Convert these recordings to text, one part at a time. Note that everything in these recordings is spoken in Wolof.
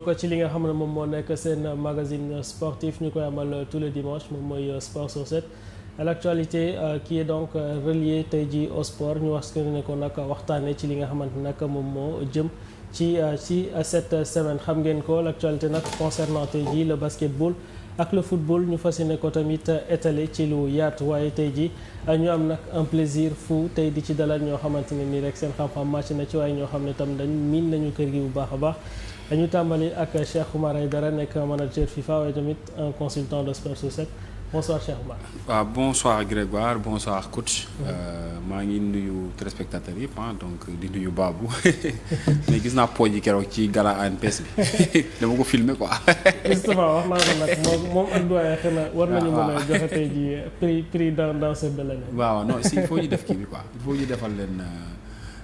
ko ci li nga xam ne moom moo nekk seen magazine sportif ñu koy amal tous les dimanches moom mooy Sport sur 7 l'actualité qui est donc reliée tey jii au sport ñu wax ne ko nag waxtaanee ci li nga xamante nag moom moo jëm ci cette semaine xam ngeen ko l'actualité nag concernant tey jii le basketball ak le football ñu fas yéene ko tamit étalé ci lu yaatu waaye tey jii ñu am nag un plaisir fou tey di ci dalal ñoo xamante ne nii rek seen xam-xam màcc na ci waaye ñoo xam ne tam dañ miin nañu kër gi bu baax a baax dañu tàmbali ak Cheikh Oumar Aidara nekk manager FIFA waaye tamit un consultant de Sport sur 7 bonsoir Cheikh Oumar. waaw bonsoir Grégoire bonsoir coach. maa ngi nuyu téléspectateurs yëpp donc di nuyu Babou mais gis naa pooj yi keroog ci gala ANPS bi dama ko filmer quoi. justement wax naa ko nag moom ak doyen xëy na war nañu mën a joxe tey jii prix dans ce domaine. waaw non si il faut ñu def kii bi quoi il faut ñu defal leen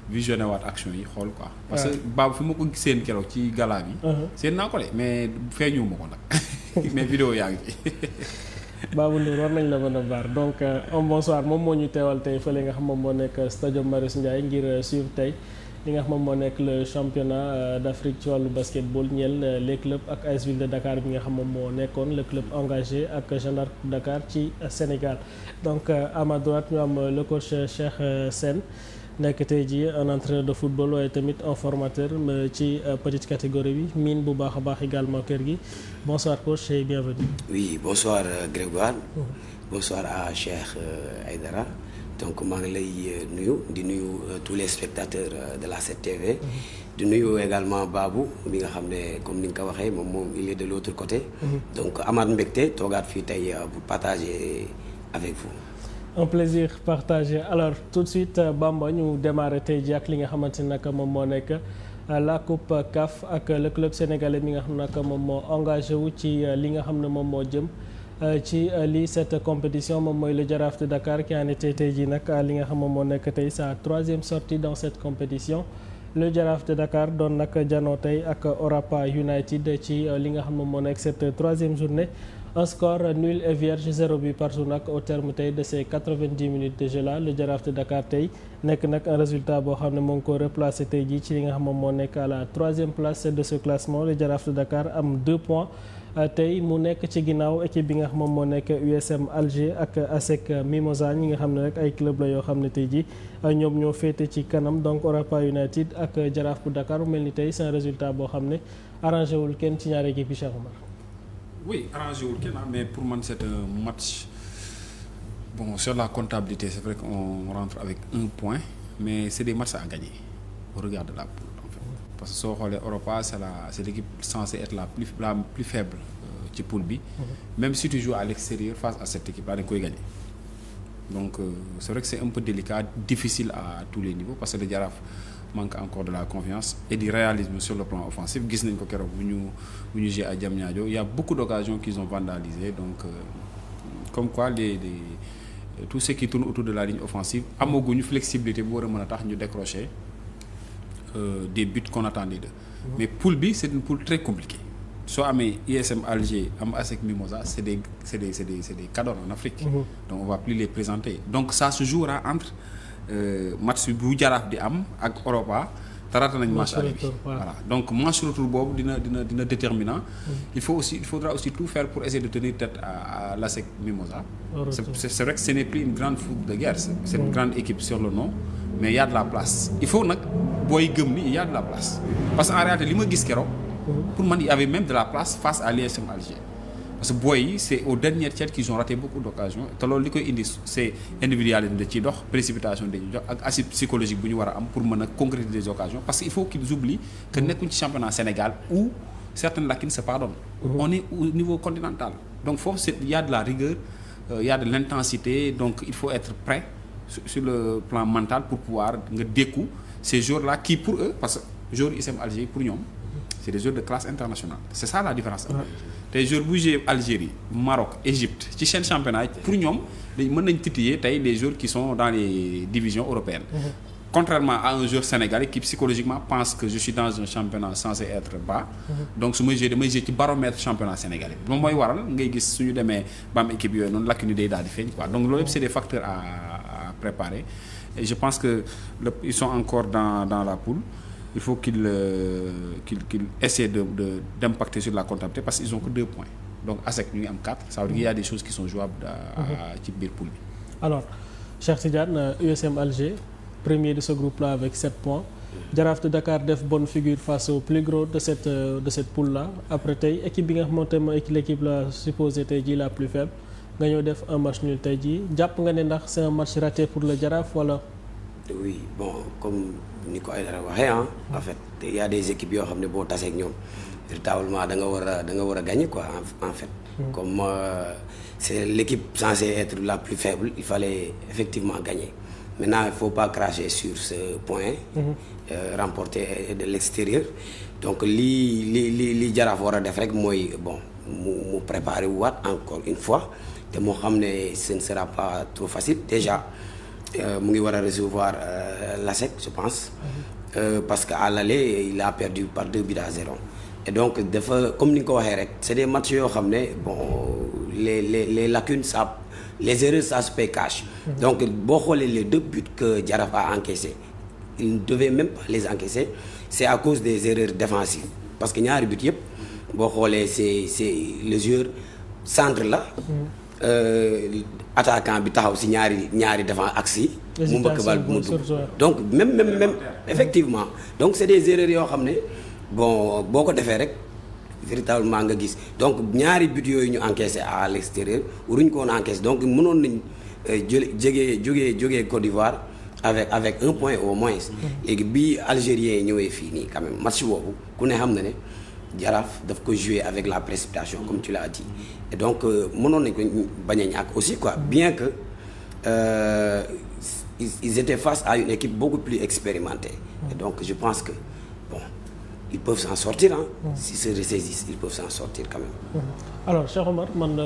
visionné waat action yi xool quoi. parce que Babou fi ma ko seen keroog ci gala bi. seen naa ko de mais feeñu ma ko nag mais vidéo yaa ngi fi. Babou Ndour war nañ la mën a baar donc bonsoir moom moo ñu teewal tey fële nga xam moom moo nekk stade Marius Ndiaye ngir suivre tey li nga xam moom moo nekk le championnat d'Afrique ci wàllu basketball ñeel les clubs ak AS Ville de Dakar bi nga xam moom moo nekkoon le club engagé ak Jeanne d'Arc Dakar ci Sénégal donc à ma droite ñu am le coach Cheikh Sène nekk tey jii un entraîneur de football waaye tamit un formateur ci petite catégorie bi miin bu baax a baax également kër gi bonsoir coach et bienvenue. Oui bonsoir Grégoire. Bonsoir à Cheikh Aidara. donc maa ngi lay nuyu di nuyu tous les spectateurs de la 7TV. di nuyu également Babou bi nga xam ne comme ni nga ko waxee moom il est de l'autre côté. donc amaat mbégte toogaat fii tey pour partager avec vous. un plaisir partagé alors tout de suite Bamba ñu démarrer tey jii ak li nga xamante ne nag moom moo nekk la coupe CAF ak le club sénégalais mi nga xam ne nag moom moo engagé wu ci li nga xam ne moom moo jëm ci lii cette compétition moom mooy le Jaraaf de Dakar qui en était tey jii nag li nga xam moom moo nekk tey sa troisième sortie dans cette compétition le Jaraaf de Dakar doon nag janoo tey ak Orapa United ci li nga xam moom moo nekk cette troisième journée. Un score nul et vierge 0 but partout nag au terme tey de ces 90 minutes de jeu là le Jaraaf de Dakar tey nekk nag un résultat boo xam ne moo ngi ko replacé tey jii ci li nga xam moom moo nekk à la troisième place de ce classement le Jaraaf de Dakar am 2 points tey mu nekk ci ginnaaw équipe bi nga xam moom moo nekk USM Alger ak ASEC Mimosas ñi nga xam ne rek ay club la yoo xam ne tey jii ñoom ñoo féete ci kanam donc Orapa United ak Jaraaf bu Dakar mu mel ni tey c'est un résultat boo xam ne arrangé wul kenn ci ñaari équipe yi Cheikh Oumar. Oui, arrangé wul kenn mais pour man c'est un match bon sur la comptabilité c'est vrai qu'on rentre avec 1 point mais c'est des matchs à gagner au regard de la poule en fait parce que soo xoolee Europa c'est l'équipe censée être la plus faible ci poule bi même si tu joues à l'extérieur face à cette équipe là da nga koy gagner donc c'est vrai que c'est un peu délicat difficile à tous les niveaux parce que le Jaraaf manque encore de la confiance et du réalisme sur le plan offensif gis nañ ko keroog bu ñu joué à Diamniadio il y a beaucoup d'occasions qu'ils ont vandalisées donc comme quoi tout ce qui tourne autour de la ligne offensive amaguñu flexibilité bu war a mën a tax ñu décrocher des buts qu'on attendait d'eux. Mais poule bi c'est une poule très compliquée soo amee USM Alger am ASEC Mimosas c'est des cadors en Afrique. Donc on va plus les présenter donc ça se jouera entre match bu Jaraaf di am ak Europa tarata nañ match aller bi voilà donc match retour boobu dina déterminant il faudra aussi tout faire pour essayer de tenir tête à l'ASEC Mimosas c'est vrai que ce n'est plus une grande fougue de guerre c'est une grande équipe sur le nom mais il y a de la place il faut nag booy gëm ni il y a de la place parce que en réalité li ma gis keroog pour man il y avait même de la place face à l'USM Alger parce que booy yi c'est au dernier tiers qu'ils ont raté beaucoup d'occasions te loolu li koy indi c'est individualisme da ciy dox précipitation dañuy dox ak assise psychologique bu ñu war a am pour mën a concrétiser des occasions parce que il faut qu'ils oublient que nekkuñ ci championnat Sénégal où certaines lacunes se pardonnent on est au niveau continental donc foofu il y a de la rigueur il y a de l'intensité donc il faut être prêt sur le plan mental pour pouvoir nga dékku ces joueurs-là qui pour eux parce que joueurs USM Alger pour ñoom c'est des joueurs de classe internationale c'est ça la différence tey joueurs bu joué Algérie Maroc Égypte ci seen championnat pour ñoom mën nañ titiller tey les joueurs qui sont dans les divisions européennes contrairement à un joueur sénégalais qui psychologiquement pense que je suis dans un championnat censé être bas donc su may joué damay joué ci baromètre championnat sénégalais moom mooy waral ngay gis suñu demee ba am équipe yooyu noonu lacune day daal di feeñ quoi donc loolu yëpp c'est des facteurs à préparer et je pense que ils sont encore dans la poule il faut qu'il essaie d'impacter sur la comptabilité parce qu'ils ont que 2 points donc ASEC ñu ngi am 4 ça veut dire qu'il y a des choses qui sont jouables ci biir poule bi. Alors Cheikh Tidiane, USM Alger premier de ce groupe-là avec 7 points. Jaraaf de Dakar def bonne figure face au plus gros de cette poule-là après tey équipe bi nga xamante ne l'équipe la supposée tey jii la plus faible nga ñëw def un match nul tey jii jàpp nga ne ndax c'est un match raté pour le Jaraaf wala. Oui bon comme ni ko Aïdara waxee en fait il y a des équipes yoo xam ne boo tasee ak ñoom véritablement da nga war a gagner quoi en fait. Comme c'est l'équipe censée être la plus faible il fallait effectivement gagner. Maintenant il faut pas cracher sur ce point. Remporté de l'extérieur donc li Jaraaf war a def rek mooy bon mu préparer wu waat encore une fois te moo xam ne ce ne sera pas trop facile déjà mu ngi war a recevoir l'ASEC je pense. Parce que à l'aller il a perdu par 2-0 et donc dafa comme ni nga ko waxee rek c'est des matchs yoo xam ne bon les lacunes ça les erreurs ça se paye cash. Donc boo xoolee les 2 buts que Jaraaf a encaissé il ne devait même pas les encaisser c'est à cause des erreurs défensives parce que ñaari but yëpp boo xoolee c'est le joueur centre la attaquant bi taxaw si ñaari devant axe yi mu mbëkk bal bu mu dugg donc même effectivement donc c'est des erreurs yoo xam ne bon boo ko defee rek véritablement nga gis donc ñaari but yooyu ñu encaissé à l'extérieur waruñu ko woon encaissé donc mënoon nañ jógee Côte d'Ivoire avec 1 point au moins. Léegi bi Algérien ñëwee fii nii quand même match boobu ku ne xam na ne Jaraaf daf ko jouer avec la précipitation comme tu l'as dit et donc mënoon nañ ko bañ a ñàkk aussi quoi bien que ils étaient face à une équipe beaucoup plus expérimentée et donc je pense que bon ils peuvent s'en sortir s'ils se ressaisissent ils peuvent s'en sortir quand même. Alors Cheikh Omar man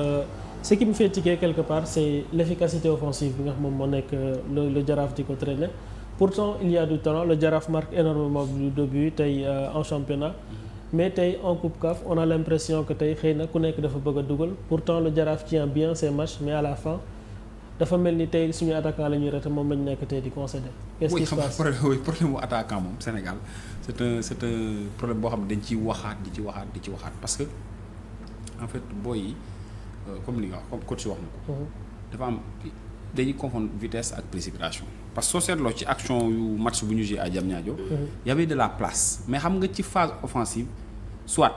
ce qui me fait tiquer quelque part c'est l'efficacité offensive bi nga xam moom moo nekk le Jaraaf di ko traîner pourtant il y a du talent le Jaraaf marque énormément de buts tey en championnat mais tey en Coupe CAF on a l'impression que tey xëy na ku nekk dafa bëgg a dugal pourtant le Jaraaf tient bien ses matchs mais à la fin dafa mel ni tey suñu attaquant la ñuy raté moom lañu nekk tey di concéder. Qu'est-ce qui se passe? Problème mu attaquant moom Sénégal c'est un problème boo xam ne dañ ciy waxaat di ci waxaat parce que en fait booy yi comme li nga wax comme coach wax na ko. dafa am dañuy confondre vitesse ak précipitation. parce que soo seetloo ci action yu match bu ñu joué à Diamniadio. y avait de la place mais xam nga ci phase offensive soit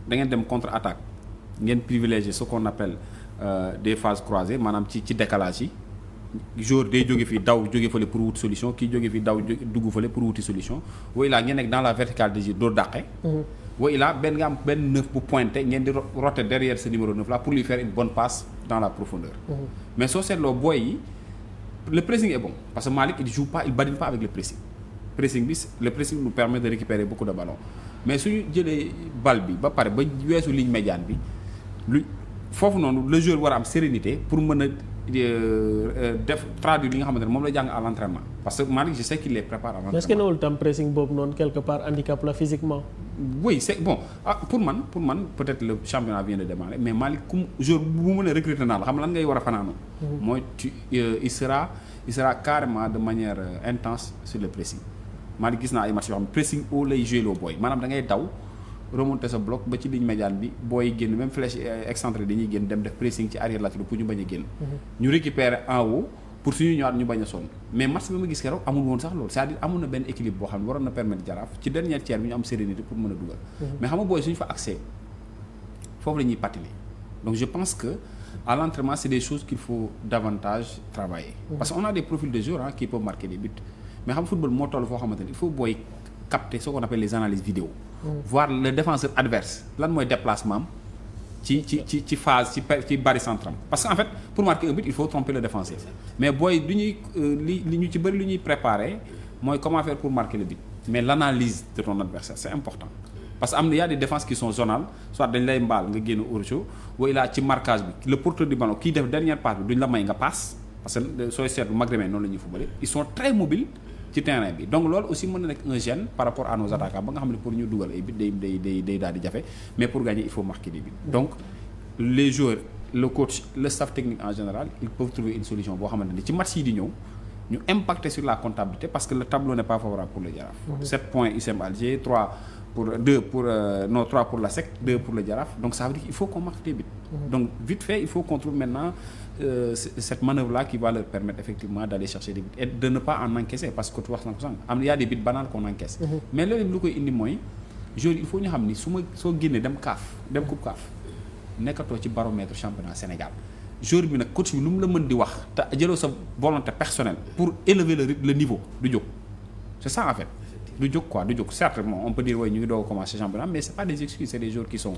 da ngeen dem contre attaque ngeen privilégier ce qu'on appelle des phases croisées maanaam ci décalage yi. joueur day jóge fii daw jóge fële pour wuti solution kii jóge fii daw dugg fële pour wuti solution wa ilaa ngeen nekk dans la verticale de jeu doo dàqe. wa ilaa benn nga am benn 9 bu pointé ngeen di roter derrière ce numéro 9 là pour lui faire une bonne passe dans la profondeur. Mais soo seetloo booy yi le pressing est bon parce que Malick il badine pas avec le pressing. Le pressing nous permet de récupérer beaucoup de ballons mais suñu jëlee bal bi ba pare ba weesu ligne médiane bi lu foofu noonu le joueur war a am sérénité pour mën a def traduire li nga xamante ne moom la jàng à l'entraînement parce que Malick je sais qu'il les prépare à l'entraînement. Mais est-ce que newul tam pressing boobu noonu quelque part handicap la physiquement. Oui c'est bon pour man peut-être le championnat vient de démarrer mais Malick comme joueur bu mën a recruter naa la xam lan ngay war a fanaanoo. mooy il sera carrément de manière intense sur le pressing Malick gis naa ay match yoo xam ne pressing haut lay jouer loo booy maanaam da ngay daw. remonter sa bloc ba ci ligne médiane bi booy génn même flèche excentré dañuy génn dem def pressing ci arrière latéraux pour ñu bañ a génn. ñu récupérer en haut pour suñu ñëwaat ñu bañ a sonn mais match bi ma gis keroog amul woon sax loolu c'est-à-dire amoon na benn équilibre boo xam ne waroon na permettre Jaraaf ci dernier tiers bi ñu am sérénité pour mën a dugal. mais xam nga booy suñu fa accès foofu la ñuy patiner donc je pense que à l'entraînement c'est des choses qu'il faut davantage travailler. parce que on a des profils de joueurs qui peuvent marquer des buts mais xam football moo toll foo xamante ni il faut booy capter ce qu'on appelle les analyses vidéo. Voir le défenseur adverse lan mooy déplacement am ci phase ci bari centram parce que en fait pour marquer un but il faut tromper le défenseur mais booy du ñuy li ñu ci bëri lu ñuy préparer mooy comment faire pour marquer le but mais l'analyse de ton adversaire c'est important parce que am na y a des défenses qui sont zonales soit dañ lay mbaal nga génn hors-jeu wala laa ci marquage bi le porteur du ballon kii def dernière passe bi duñ la may nga passe parce que sooy seetlu maghrébin noonu la ñuy footballé ils sont très mobiles ci terrain bi donc loolu aussi mën na nekk un gêne par rapport à nos attaquants ba nga xam ne pour ñu dugal ay but day daal di jafe mais pour gagner il faut marquer des buts donc les joueurs le coach le staff technique en général ils peuvent trouver une solution boo xamante ni ci match yi di ñëw ñu impacter sur la comptabilité parce que le tableau n'est pas favorable pour le Jaraaf. 7 points USM Alger, 3 pour la SEC, 2 pour le Jaraaf. Donc ça veut dire qu'il faut qu'on marque des buts. Donc vite fait, il faut qu'on trouve maintenant cette manœuvre-là qui va leur permettre effectivement d'aller chercher des buts et de ne pas en encaisser parce que tu wax na ko sànq il y a des buts banals qu'on encaisse. Mais loolu lu koy indi mooy joueur il faut ñu xam ni soo génnee dem coupe CAF nekkatoo ci baromètre championnat Sénégal. joueur bi nag coach bi lu mu la mën di wax te jëloo sa volonté personnelle pour élever le niveau du jóg c'est ça en fait du jóg certes on peut dire ñu ngi doog a commencer championnat mais c'est pas des excuses, c'est des joueurs qui sont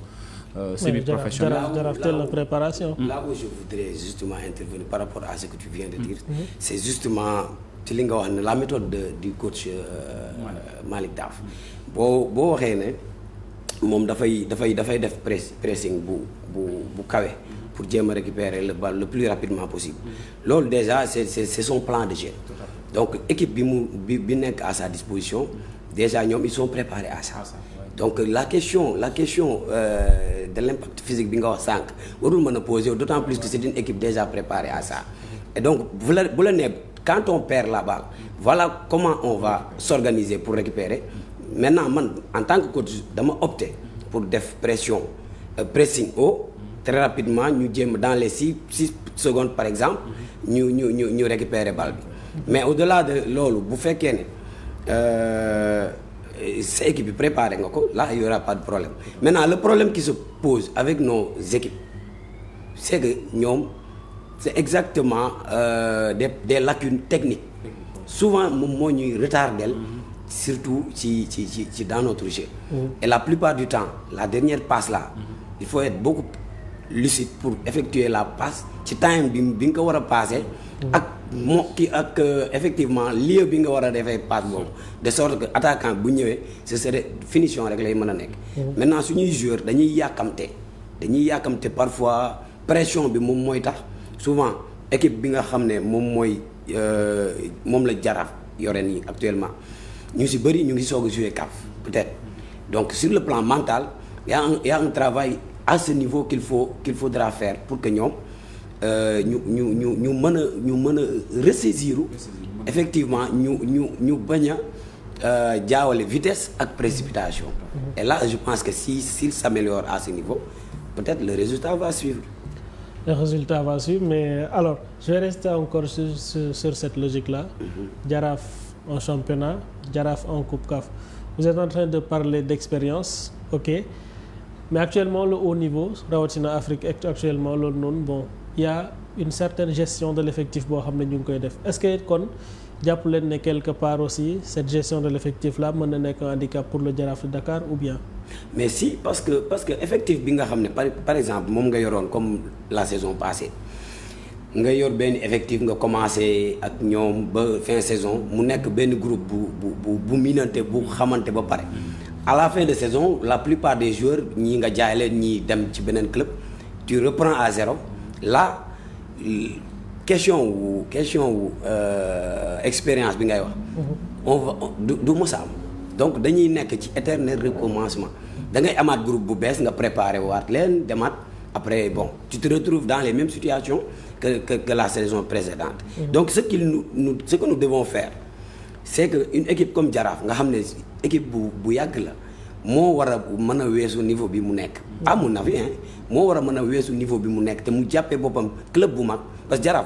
semi-professionnels. La préparation. Là où je voudrais justement intervenir par rapport à ce que tu viens de dire, c'est justement ci li nga wax ne la méthode du coach Malick Daaf boo waxee ne moom dafay def pressing bu kawe pour jéem a récupérer le ballon le plus rapidement possible. Loolu déjà c'est son plan de jeu. Donc équipe bi nekk à sa disposition déjà ñoom ils sont préparés à ça. Donc la question de l'impact physique bi nga wax sànq warul mën a poser d'autant plus que c'est une équipe déjà préparée à ça. Et donc bu la nee quand on perd la balle voilà comment on va s'organiser pour récupérer. Maintenant man en tant que coach dama opter pour def pressing haut très rapidement ñu jéem dans les 6 secondes par exemple ñu récupérer balle bi. Mais au-delà de loolu bu fekkee ne sa équipe bi préparé nga ko là il y aura pas de problème. Maintenant le problème qui se pose avec nos équipes c'est que ñoom c'est exactement des lacunes techniques souvent moom moo ñuy retardel surtout ci dans notre jeu. Et la plupart du temps la dernière passe là il faut être beaucoup lucide pour effectuer la passe ci time bi nga ko war a passer ak effectivement lieu bi nga war a defee passe boobu de sorte que attaquant bu ñëwee ce serait finition rek lay mën a nekk. Maintenant suñuy joueur dañuy yàkkamte parfois pression bi moom mooy tax souvent équipe bi nga xam ne moom la Jaraaf yore nii actuellement ñu si bëri ñu ngi soog a jouer CAF peut-être. Donc sur le plan mental il y a un travail à ce niveau qu'il faudra faire pour que ñoom ñu mën a ressaisir effectivement ñu bañ a jaawale vitesse ak précipitation. Et là je pense que s'il s'améliore à ce niveau peut-être le résultat va suivre. Le résultat va suivre, mais alors je vais rester encore sur cette logique-là. Jaraaf en championnat, Jaraaf en coupe CAF. Vous êtes en train de parler d'expérience, ok, mais actuellement le haut niveau rawatina Afrique actuellement loolu noonu bon il y a une certaine gestion de l'effectif boo xam ne ñu ngi koy def. Est-ce que kon jàpp leen ne quelque part aussi cette gestion de l'effectif là mën na nekk un handicap pour le Jaraaf de Dakar ou bien? Mais si parce que effectif bi nga xam ne par exemple moom nga yoroon comme la saison passée nga yor benn effectif nga commencé ak ñoom ba fin saison mu nekk benn groupe bu minante bu xamante ba pare. À la fin de saison la plupart des joueurs ñii nga jaay leen ñii dem ci beneen club tu reprends à zéro là question wu expérience bi ngay wax. on va du mos a am donc dañuy nekk ci éternel recommencement da ngay amaat groupe bu bees nga préparer waat leen demaat après bon tu te retrouves dans les mêmes situations que la saison précédente. Donc ce que nous devons faire c'est que une équipe comme Jaraaf nga xam ne équipe bu yàgg la moo war a mën a weesu niveau bi mu nekk. à mon avis moo war a mën a weesu niveau bi mu nekk te mu jàppee boppam club bu mag parce que Jaraaf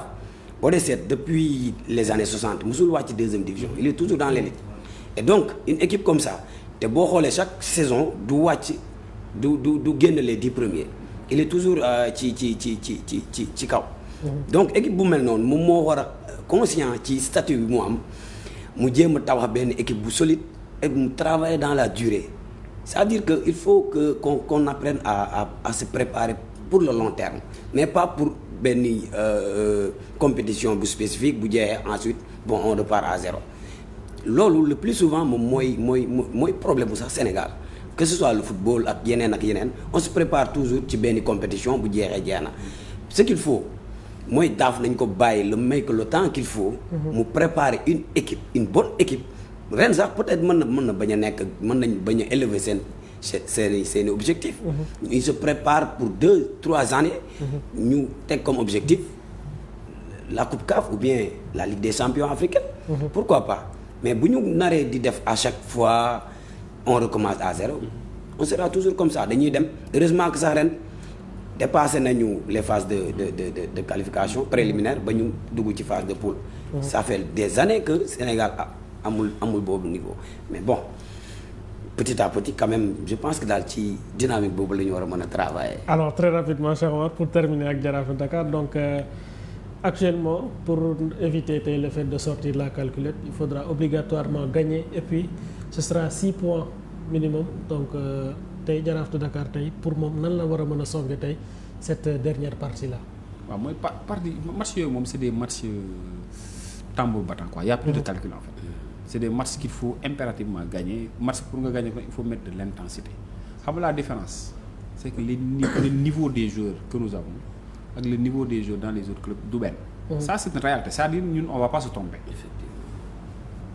boo dee seet depuis les années 60 musul wàcc deuxième division il est toujours dans l'élite. Et donc une équipe comme ça te boo xoolee chaque saison du wàcc du génn les 10 premiers il est toujours ci kaw. Donc équipe bu mel noonu moom moo war a conscient ci statut bi mu am mu jéem a tabax benn équipe bu solide et mu travailler dans la durée c'est-à-dire que il faut qu'on apprenne à se préparer pour le long terme mais pas pour benn compétition bu spécifique bu jeexee ensuite bon on repart à zéro. Loolu le plus souvent moom mooy problème bu sax Sénégal que ce soit le football ak yeneen on se prépare toujours ci benn compétition bu jeexee jeex na ce qu'il faut mooy daaf nañ ko bàyyi le temps qu'il faut mu préparer une équipe une bonne équipe ren sax peut-être mën na bañ a nekk mën nañ bañ a élever seen objectif ils se préparent pour 2-3 années ñu teg comme objectif la Coupe CAF ou bien la Ligue des champions africaine. Pourquoi pas, mais bu ñu naree di def à chaque fois on recommence à zéro. On sera toujours comme ça dañuy dem heureusement que sax ren dépassé nañu les phases de qualification préliminaire ba ñu dugg ci phase de poule. Ça fait des années que Sénégal amul boobu niveau, mais bon petit à petit quand même je pense que daal ci dynamique boobu la ñu war a mën a travailler. Alors très rapidement Cheikh Omar pour terminer ak Jaraaf de Dakar donc actuellement pour éviter tey le fait de sortir la calculette il faudra obligatoirement gagner et puis ce sera 6 points minimum donc tey Jaraaf de Dakar tey pour moom nan la war a mën a songe tey cette dernière partie là. waaw mooy partie match yooyu moom c'est des matchs tambour battant quoi, il y a plus de calcul en fait. C'est des matchs qu'il faut impérativement gagner. Match pour nga gagner il faut mettre de l'intensité. Xam nga la différence c'est que le niveau des joueurs que nous avons ak le niveau des joueurs dans les autres clubs du benn. Ça c'est une réalité, c'est-à-dire ñun on va pas se tromper.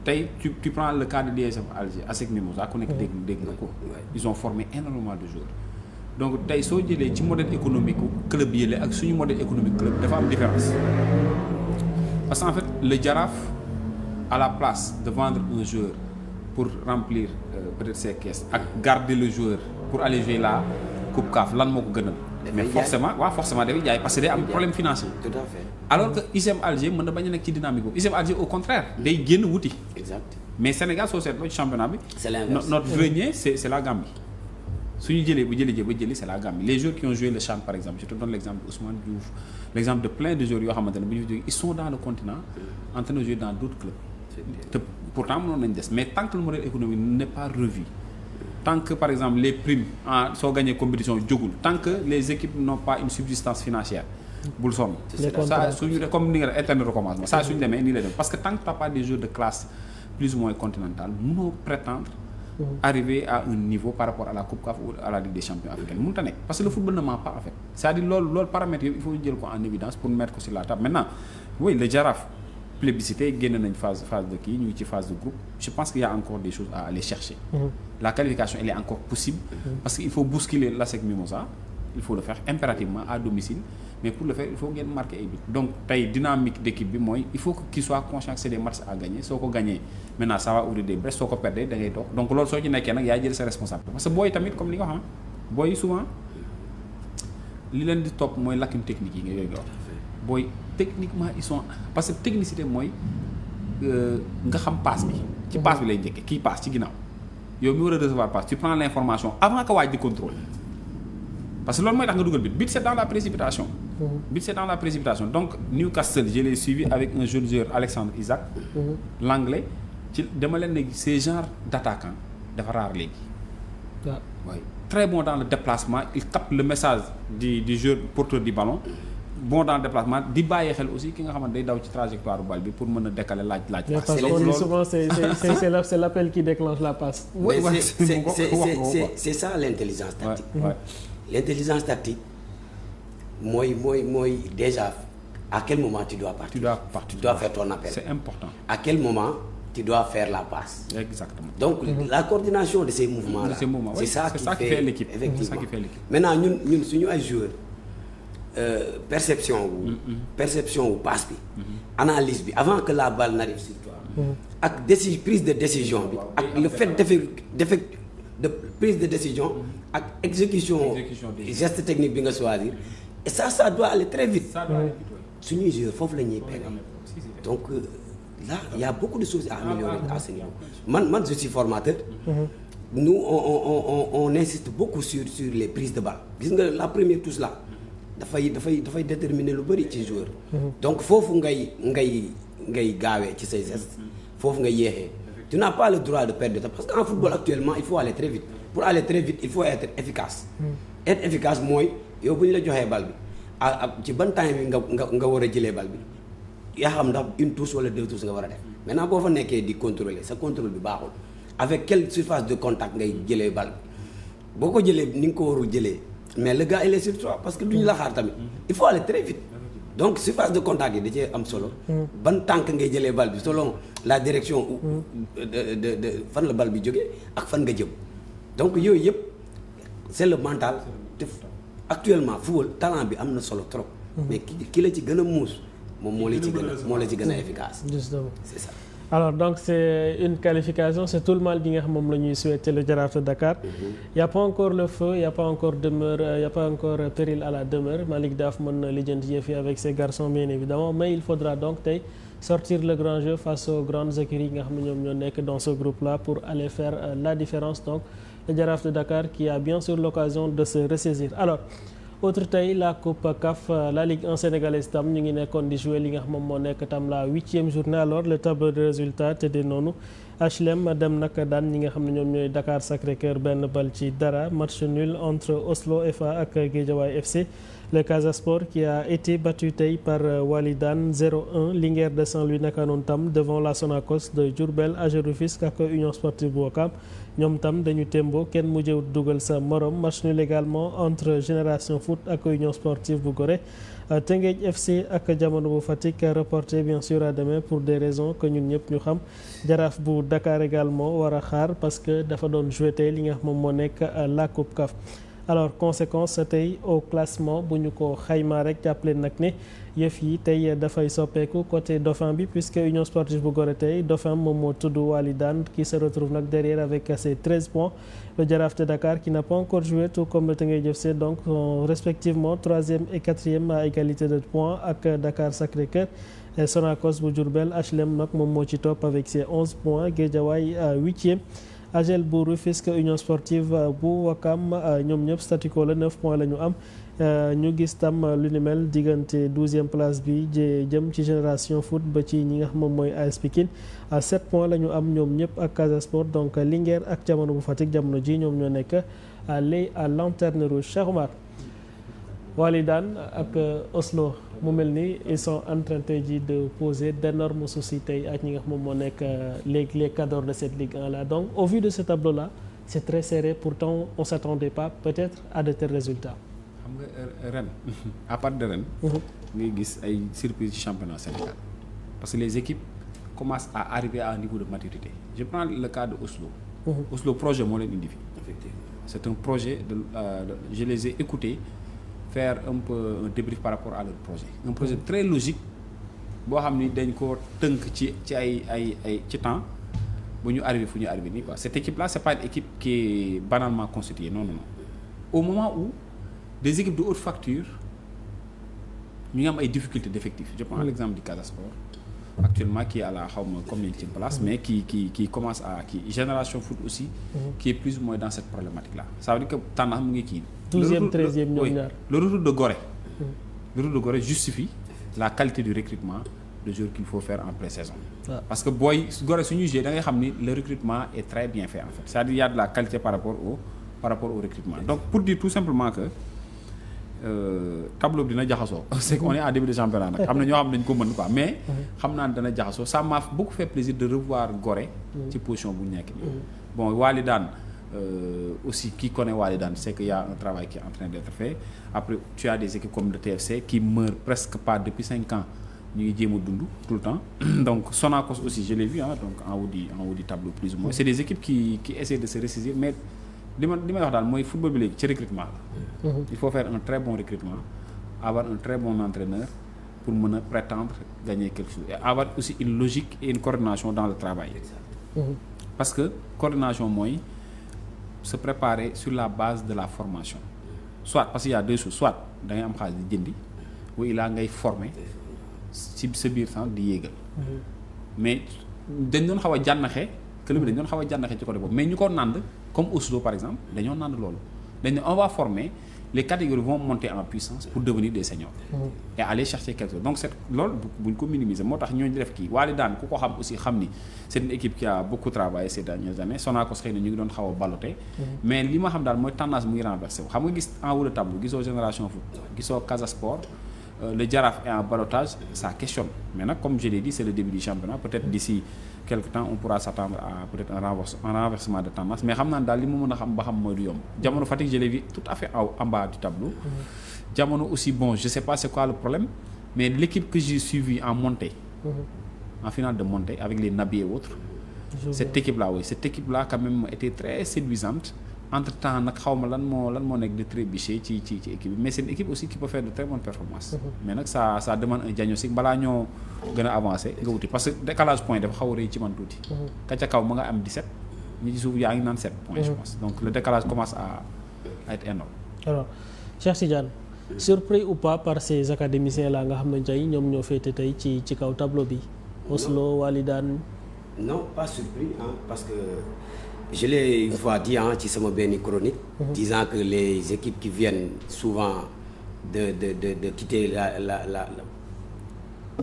Tey tu prends le cas de l'ISM Alger ASEC Mimosas ku nekk dégg nga ko. Ils ont formé énormément de joueurs. Donc tey soo jëlee ci modèle économique club yële ak suñu modèle économique club dafa am différence. Parce qu'en fait le Jaraaf à la place de vendre un joueur pour remplir peut-être ses caisses ak garder le joueur pour aller jouer la Coupe CAF lan moo ko gënal. Mais forcément dafay jaay parce que day am problème financier. Tout à fait. Alors que ISM Alger mën na bañ a nekk ci dynamique boobu ISM Alger au contraire day génn wuti. Exact. Mais Sénégal soo seetloo ci championnat bi. C'est l'inverse. Notre grenier c'est la Gambie. Su ñu jëlee ba jëli c'est la Gambie. Les joueurs qui ont joué le CHAN par exemple je te donne l'exemple d'Ousmane Diouf, l'exemple de plein de joueurs yoo xamante ne bu ñu jógee ils sont dans le continent en train de jouer dans d'autres clubs. te pourtant mënoon nañ des mais tant que le modèle économique n'est pas revu, tant que par exemple les primes soo gagné compétition jógul, tant que les équipes n'ont pas une subsistance financière bul sonn. Ça suñu comme ni nga def éternel recommencement ça suñu demee nii lay dem parce que tant que t'as pas des joueurs de classe plus ou moins continentale mënoo prétendre arriver à un niveau par rapport à la Coupe CAF ou à la Ligue des champions africaine mënut a nekk parce que le football ne ment pas en fait, c'est-à-dire loolu paramètres yëpp il faut jël ko en évidence pour mettre ko sur la table. Maintenant oui le Jaraaf plébiscité génn nañ phase de kii ñu ngi ci phase de groupe, je pense qu'il y a encore des choses à aller chercher. La qualification elle est encore possible parce qu'il faut bousculer l'ASEC Mimosas, il faut le faire impérativement à domicile, mais pour le faire il faut ngeen marquer ay buts. Donc tey dynamique d'équipe bi mooy il faut qu'il soit conscient que c'est des matchs à gagner, soo ko gagner maintenant ça va ouvrir des brèches, soo ko perdre da ngay toog. Donc loolu soo ci nekkee nag yaa jël sa responsabilité parce que booy tamit comme li nga wax booy souvent li leen di topp mooy lacune technique yi nga yooyu nga wax booy techniquement ils sont parce que technicité mooy nga xam passe bi ci passe bi lay njëkkee kii passe ci ginnaaw yow mi war a recevoir passe tu prends l'information avant que waaj di contrôle parce que loolu mooy tax nga dugal but c'est dans la précipitation. But c'est dans la précipitation. Donc Newcastle je l'ai suivi avec un jeune joueur Alexandre Isaac. L'anglais ci dama leen ne ces genres d'attaquant dafa rare léegi. waaw oui. Très bon dans le déplacement, il capte le message du joueur porteur du ballon. Bon dans le déplacement di bàyyi xel aussi ki nga xamante day daw ci trajectoire bal bi pour mën a décaler laaj. parce qu'on dit souvent c'est l'appel qui déclenche la passe. Oui, c'est ça l'intelligence tactique. Ouais. L'intelligence tactique mooy déjà à quel moment tu dois partir. Tu dois faire ton appel. C'est important. À quel moment tu dois faire la passe. Exactement. Donc la coordination de ces mouvements là. C'est ça qui fait l'équipe. Effectivement. C'est ça qui fait l'équipe. Maintenant ñun suñu ay joueurs perception wu passe bi. Analyse bi avant que la balle n'arrive sur toi. ak prise de décision bi. ak le fait de prise de décision. ak exécution geste technique bi nga choisir. et ça doit aller très vite. suñuy joueurs foofu la ñuy pexe. donc là il y a beaucoup de choses à améliorer à ce niveau. man je suis formateur. Nous on insiste beaucoup sur les prises de balle. Gis nga la première touche là. dafay déterminer lu bari ci joueur. donc foofu ngay gaawee ci say gestes. foofu nga yéexee. tu n'as pas le droit de perdre de temps parce que en football actuellement il faut aller très vite. Pour aller très vite il faut être efficace. Être efficace mooy yow bu ñu la joxee bal bi ci ban temps bi nga war a jëlee bal bi yaa xam ndax une touche wala deux touches nga war a def. maintenant boo fa nekkee di contrôler sa contrôle bi baaxul avec quelle surface de contact ngay jëlee bal bi boo ko jëlee ni nga ko warul jëlee. mais le gars il est sur toi parce que duñu la xaar tamit il faut aller très vite donc surface de contact yi da cee am solo. ban tànk ngay jëlee bal bi selon la direction de fan la bal bi jógee ak fan nga jëm donc yooyu yëpp c'est le mental te actuellement football talent bi am na solo trop. mais ki la ci gën a muus moom moo la ci gën a efficace. Justement. C'est ça. Alors donc c'est une qualification, c'est tout le mal bi nga xam moom la ñuy souhaiter le Jaraaf de Dakar. Il y a pas encore le feu, il y a pas encore demeure, il y a pas encore péril à la demeure. Malick Daaf mën na lijjanti yëf yi avec ses garçons bien évidemment, mais il faudra donc tey sortir le grand jeu face aux grandes écuries nga xam ne ñoom ñoo nekk dans ce groupe-là pour aller faire la différence. Donc le Jaraaf de Dakar qui a bien sûr l'occasion de se ressaisir. Alors autre tey la coupe CAF la Ligue 1 sénégalaise tam ñu ngi nekkoon di jouer li nga xam moom moo nekk tam la 8e journée. Alors le tableau de résultats te de noonu HLM dem nag daan ñi nga xam ne ñoom ñooy Dakar Sacré-Cœur benn bal ci dara. Match nul entre Oslo FA ak Guédiawaye FC. Le Casa Sport qui a été battu tey par Walidane 0-1. Linguère de Saint-Louis naka noonu tam devant la Sonacos de Diourbel, AG Rufisque ak Union Sportive bu Ouakam ñoom tam dañu tembo kenn mujjewut dugal sa morom. Match nul également entre Génération Foot ak Union Sportive bu Gorée. Teungueth FC ak Jamono bu Fatick reporté bien sûr à demain pour des raisons que ñun ñëpp ñu xam. Jaraaf bu Dakar également war a xaar parce que dafa doon joué tey li nga xam moom moo nekk la coupe CAF. Alors conséquence tey au classement bu ñu ko xaymaa rek jàppale nag ne yëf yi tey dafay soppeeku côté Dauphin bi puisque Union Sportive bu Gorée tey Dauphin moom moo tudd Walidane qui se retrouve nag derrière avec ses 13 points. Le Jaraaf de Dakar qui n'a pas encore joué tout comme le Teungueth FC donc respectivement 3e et 4e à égalité de points ak Dakar Sacré-Cœur. Et Sonacos bu Diourbel HLM nag moom moo ci topp avec ses 11 points. Guédiawaye 8e. AGEL bu Rufisque Union Sportive bu Ouakam ñoom ñëpp statu quo la 9 points la ñu am. ñu gis tam lu ni mel diggante 12e place bi jëm ci Génération Foot ba ci ñi nga xam moom mooy AS Pikine 7 points la ñu am ñoom ñëpp ak Casa Sport. Donc Linguère ak Jamono bu Fatick jamono ji ñoom ñoo nekk à lanterne rouge. Cheikh Oumar Walidane ak Oslo mu mel ni ils sont en train tey jii de poser d'énormes soucis tey ak ñi nga xam moom moo nekk les cadres de cette Ligue 1 là. Donc au vu de ce tableau là c'est très serré, pourtant on s'attendait pas peut-être à de tels résultats. xam nga ren à part de ren. ngay gis ay surprise ci championnat Sénégal parce que les équipes commencent à arriver à un niveau de maturité. Je prends le cas de Oslo. Oslo projet moo leen indi fi. Effectivement c'est un projet je les ai écoutés faire un peu un débrief par rapport à leur projet. Un projet très logique boo xam ni dañ ko tënk ci ay ci temps bu ñu arrivé fu ñu arrivé nii quoi. Cette équipe là c'est pas une équipe qui est banalement constituée non. Au moment où des équipes de haute facture ñu ngi am ay difficultés d'effectifs. Je prends l'exemple du Casa Sport actuellement qui est à la xawma combien de place mais qui commence à Génération Foot aussi qui est plus ou moins dans cette problématique là. Ça veut dire que tendance mu ngi kii 12e 13e ñoom ñaar. Le retour de Gorée. Le retour de Gorée justifie la qualité du recrutement de joueurs qu'il faut faire en pré-saison. Parce que booy Gorée suñuy jouer da ngay xam ni le recrutement est très bien fait en fait. C'est-à-dire il y a de la qualité par rapport au recrutement. Donc pour dire tout simplement que tableau bi dina jaxasoo. C'est qu'on est en début de championnat nag. Am na ñoo xam ne dañu ko mën quoi mais xam naa ne dana jaxasoo. Ça m'a beaucoup fait plaisir de revoir Gorée ci position bu ñu nekk nii. Bon Walidane aussi qui connaît Walidane c'est qu'il y a un travail qui est en train d'être fait. Après tu as des équipes comme le TFC qui meurent presque pas depuis 5 ans. Ñu ngi jéem a dund tout le temps. Donc Sonacos aussi je l'ai vu donc en haut du tableau plus ou moins. C'est des équipes qui essaient de se ressaisir mais li may wax daal mooy football bi léegi ci recrutement la. Il faut faire un très bon recrutement, avoir un très bon entraîneur pour mën a prétendre gagner quelque chose et avoir aussi une logique et une coordination dans le travail. Parce que coordination mooy se préparer sur la base de la formation. Soit parce qu'il y a deux choses, soit da ngay am xaalis di jëndi ou il a ngay former ci sa biir sax di yéegal. Mais dañ doon xaw a jànnaxe club bi dañ doon xaw a jànnaxe ci côté boobu mais ñu ko nànd comme Oslo par exemple dañoo nànd loolu dañ ne on va former les catégories vont monter en puissance pour devenir des seniors et aller chercher quelque chose. Donc c'est loolu buñ ko minimiser moo tax ñooñu def kii Walidane ku ko xam aussi xam ni c'est une équipe qui a beaucoup travaillé ces dernières années. Sonacos xëy na ñu ngi doon xaw a balloté mais li ma xam daal mooy tendance mu ngi renversé wu xam nga gis en haut de tableau gisoo Génération Foot gisoo Casa Sport. Le Jaraaf est en ballottage, ça questionne. Maintenant, comme je l'ai dit, c'est le début du championnat. Peut-être d'ici quelque temps, on pourra s'attendre à peut-être un renversement de tendance. Mais xam naa daal li mu mën a xam ba xam mooy du yomb. Jamono Fatick, je l'ai vu tout à fait en bas du tableau. Jamono aussi, bon, je sais pas c'est quoi le problème, mais l'équipe que j'ai suivie en montée, en finale de montée, avec les Nabi et autres, cette équipe-là quand même était très séduisante. entre temps nag xaw ma lan moo nekk de trébucher ci équipe bi mais c'est une équipe aussi qui peut faire de très bonnes performances. Mais nag ça demande un diagnostic balaa ñoo gën a avancer nga wuti parce que décalage point dafa xaw a rëy ci man tuuti. ka ca kaw ma nga am 17 ñi ci suuf yaa ngi naan 7 points je pense donc le décalage commence à être énorme. Alors Cheikh Tidiane, surpris ou pas par ces académiciens là nga xam ne tey ñoom ñoo féete tey ci kaw tableau bi. Oslo Walidane. Non, pas surpris parce que je l'ai une fois dit ci sama benn chronique. Disant que les équipes qui viennent souvent de quitter la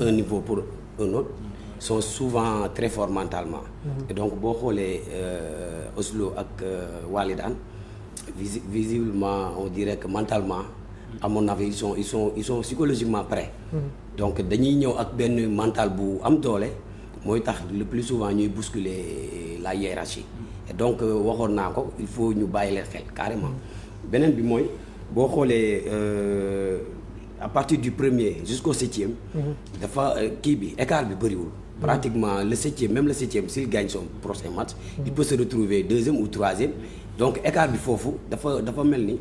un niveau pour un autre sont souvent très forts mentalement. Et donc boo xoolee Oslo ak Walidane visiblement on dirait que mentalement à mon avis ils sont psychologiquement prêts. Donc dañuy ñëw ak benn mental bu am doole mooy tax le plus souvent ñuy bousculer la hiérarchie. Et donc waxoon naa ko il faut ñu bàyyi leen xel carrément. Beneen bi mooy boo xoolee à partir du premier jusqu'au septième. dafa kii bi écart bi bëriwul. Pratiquement le septième s'il gagne son prochain match. Il peut se retrouver deuxième ou troisième. Donc écart bi foofu dafa mel ni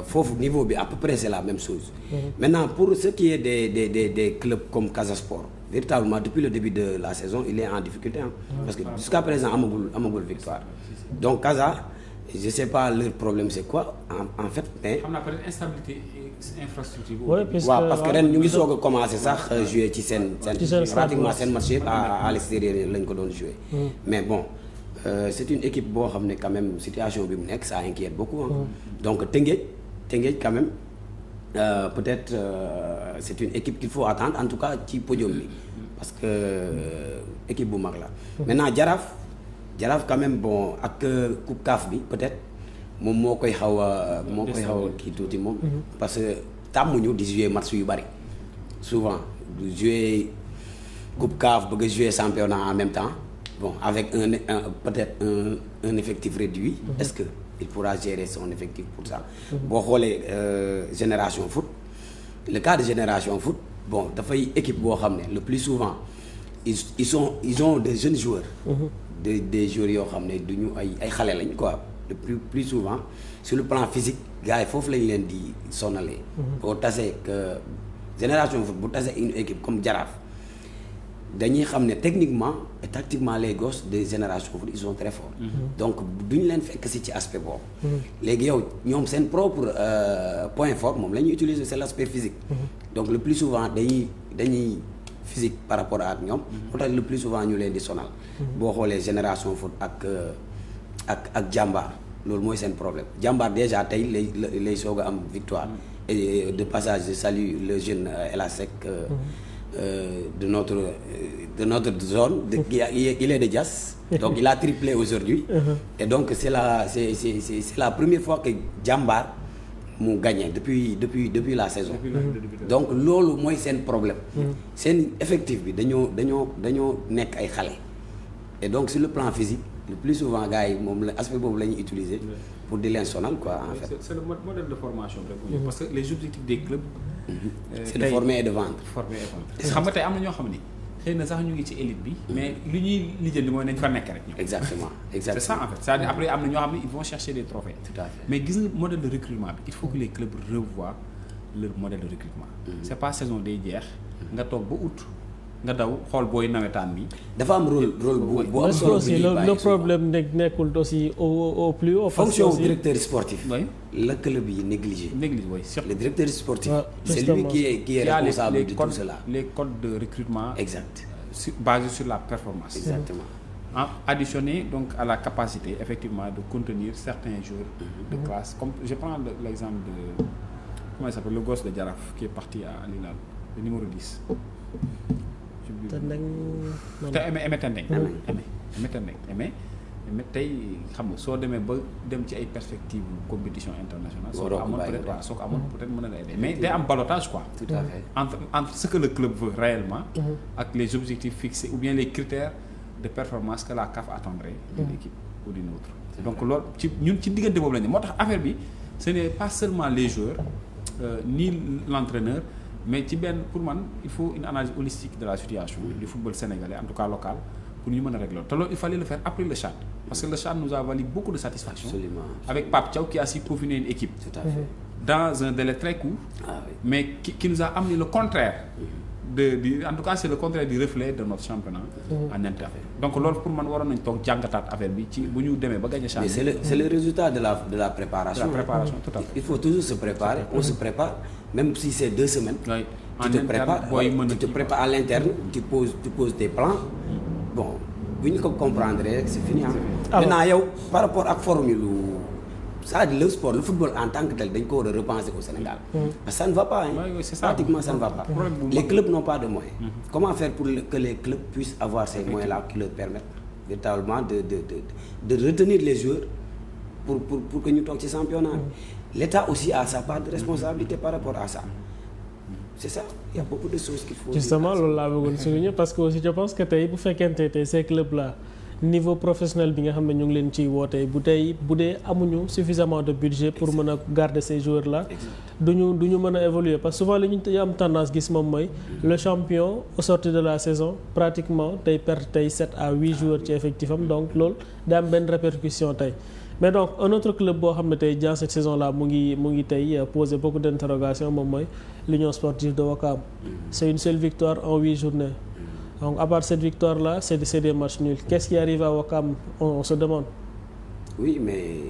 foofu niveau bi à peu près c'est la même chose. Maintenant pour ce qui est des clubs comme Casa Sport véritablement depuis le début de la saison il est en difficulté parce que jusqu'à présent amagul victoire. Donc Casa je sais pas leur problème c'est quoi en fait mais. xam naa peut-être instabilité infrastructure. waaw parce que ren ñu ngi soog a commencer sax jouer ci seen pratiquement seen match yëpp à l'extérieur lañ ko doon jouer. Mais bon. C'est une équipe boo xam ne quand même situation bi mu nekk ça inquiète beaucoup donc Teungueth quand même peut-être c'est une équipe qu'il faut attendre en tout cas ci podium bi parce que équipe bu mag la. Maintenant Jaraaf quand même bon ak coupe CAF bi peut-être moom moo koy xaw a kii tuuti moom. Parce que tàmmuñu di jouer match yu bari souvent du jouer coupe CAF bëgg a jouer championnat en même temps. Bon, avec peut-être un effectif réduit, est-ce que il pourra gérer son effectif pour ça? Boo xoolee Génération Foot, le cas de Génération Foot, bon dafay équipe boo xam ne le plus souvent ils ont des jeunes joueurs. Des joueurs yoo xam ne duñu ay xale lañ quoi. Le plus souvent sur le plan physique gars yi foofu lañ leen di sonalee. boo tasee que Génération Foot bu tasee une équipe comme Jaraaf. Dañuy xam ne techniquement et tactiquement les gosses de Génération Foot ils sont très forts. Donc duñu leen fekk ci aspect boobu. Léegi yow ñoom seen propre point fort moom la ñuy utiliser c'est l'aspect physique. Donc le plus souvent dañuy physique par rapport ak ñoom. moo tax le plus souvent ñu leen di sonal. boo xoolee Génération Foot ak Jàmbaar loolu mooy seen problème Jàmbaar déjà tey lay soog a am victoire. Et de passage je salue le jeune El Hadj Seck. De notre zone il est de Diass donc il a triplé aujourd'hui et donc c'est la première fois que Jàmbaar mu gagné depuis la saison donc loolu mooy seen problème seen effectif bi dañoo nekk ay xale et donc sur le plan physique le plus souvent gars yi moom la aspect boobu la ñuy utiliser pour di leen sonal quoi en fait. C'est le modèle de formation rek. Parce que les objectifs des clubs. C'est de former et de vendre. Xam nga tey am na ñoo xam ni xëy na sax ñu ngi ci élite bi. mais li ñuy lijjanti mooy nañ fa nekk rek. Exactement. C'est ça en fait c'est-à-dire après am na ñoo xam ne ils vont chercher des trophées. Tout à fait. Mais gis nga modèle de recrutement bi il faut que les clubs revoient leur modèle de recrutement. C'est pas saison day jeex nga toog ba août nga daw xool booy nawetaan bi. dafa am rôle bu am solo aussi le problème nekkul aussi au plus haut. fonction directeur sportif. Oui. La club yi négligé. Oui, surtout. Le directeur sportif. C'est lui qui est responsable de tout cela. Les codes de recrutement. Exact. Basés sur la performance. Exactement. Additionné donc à la capacité effectivement de contenir certains joueurs de classe. Comme je prends l'exemple de comment il s'appelle le gosse de Jaraaf qui est parti à Al Hilal, le numéro 10. Mais tey xam nga soo demee ba dem ci ay perspectives compétition internationale. soo ko amoon peut-être waaw soo ko amoon peut-être mën na la aider mais day am ballottage quoi. Tout à fait. entre ce que le club veut réellement. ak les objectifs fixés ou bien les critères de performance que la CAF attendrait d'une équipe ou d'une autre. Donc loolu ci diggante boobu la ñu moo tax affaire bi ce n'est pas seulement les joueurs ni l'entraîneur. Mais ci benn pour man il faut une analyse holistique de la situation du football sénégalais en tout cas local pour ñu mën a régler te loolu il fallait le faire après le CHAN parce que le CHAN nous a valu beaucoup de satisfaction. Absolument. Avec Pape Thiaw qui a su peaufiner une équipe. Tout à fait. Dans un délai très court. Ah oui. Mais qui nous a amené le contraire. En tout cas c'est le contraire du reflet de notre championnat. En interne. Donc loolu pour man waroon nañ toog jàngataat affaire bi ci bu ñu demee ba gagné CHAN. Mais c'est le résultat de la préparation. De la préparation, tout à fait. Il faut toujours se préparer. On se prépare, même si c'est 2 semaines. Oui. Tu te prépares à l'interne, tu poses tes plans. Bon, bu ñu ko comprendre rek c'est fini. Maintenant yow par rapport ak formule c'est-à-dire le sport le football en tant que tel dañ ko war a repenser au Sénégal. Parce que ça ne va pas. Oui, c'est ça. Pratiquement ça ne va pas. Les clubs n'ont pas de moyens. Comment faire pour que les clubs puissent avoir ces moyens-là qui leur permettent véritablement de retenir les joueurs pour que ñu toog ci championnat bi. L'État aussi a sa part de responsabilité par rapport à ça. C'est ça, il y a beaucoup de choses qu'il faut. Justement loolu laa bëggoon souligner parce que aussi je pense que tey bu fekkente tey ces clubs là niveau professionnel bi nga xam ne ñu ngi leen ciy woote bu dee amuñu suffisamment de budget pour mën a garder ces joueurs là duñu mën a évoluer parce que souvent li ñu am tendance gis moom mooy le champion au sortir de la saison pratiquement tey perte tey 7 à 8 joueurs ci effectif am donc loolu day am benn répercussion tey mais donc un autre club boo xam ne tey dans cette saison là mu ngi tey poser beaucoup d'interrogations moom mooy l'Union sportive de Ouakam. C'est une seule victoire en 8 journées. Donc à part cette victoire là c'est des matchs nuls. Qu'est-ce qui arrive à Ouakam on se demande. Oui mais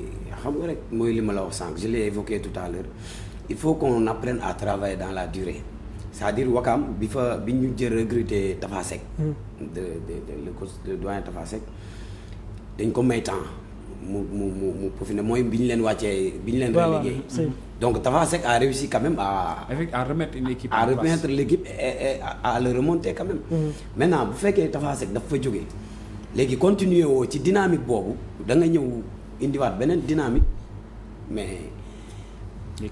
xam nga rek mooy li ma la wax sànq je l'ai évoqué tout à l'heure il faut qu'on apprenne à travailler dans la durée c'est-à-dire Ouakam bi ñu jël recruter Tafa Seck le coach le doyen Tafa Seck dañ ko may temps mu profité mooy bi ñu leen wàccee bi ñu leen relégué donc Tafa Seck a réussi quand même à remettre une équipe à remettre l'équipe et à le remonter quand même. Maintenant bu fekkee Tafa Seck dafa fa jógee léegi continuer woo ci dynamique boobu da nga ñëw indiwaat beneen dynamique mais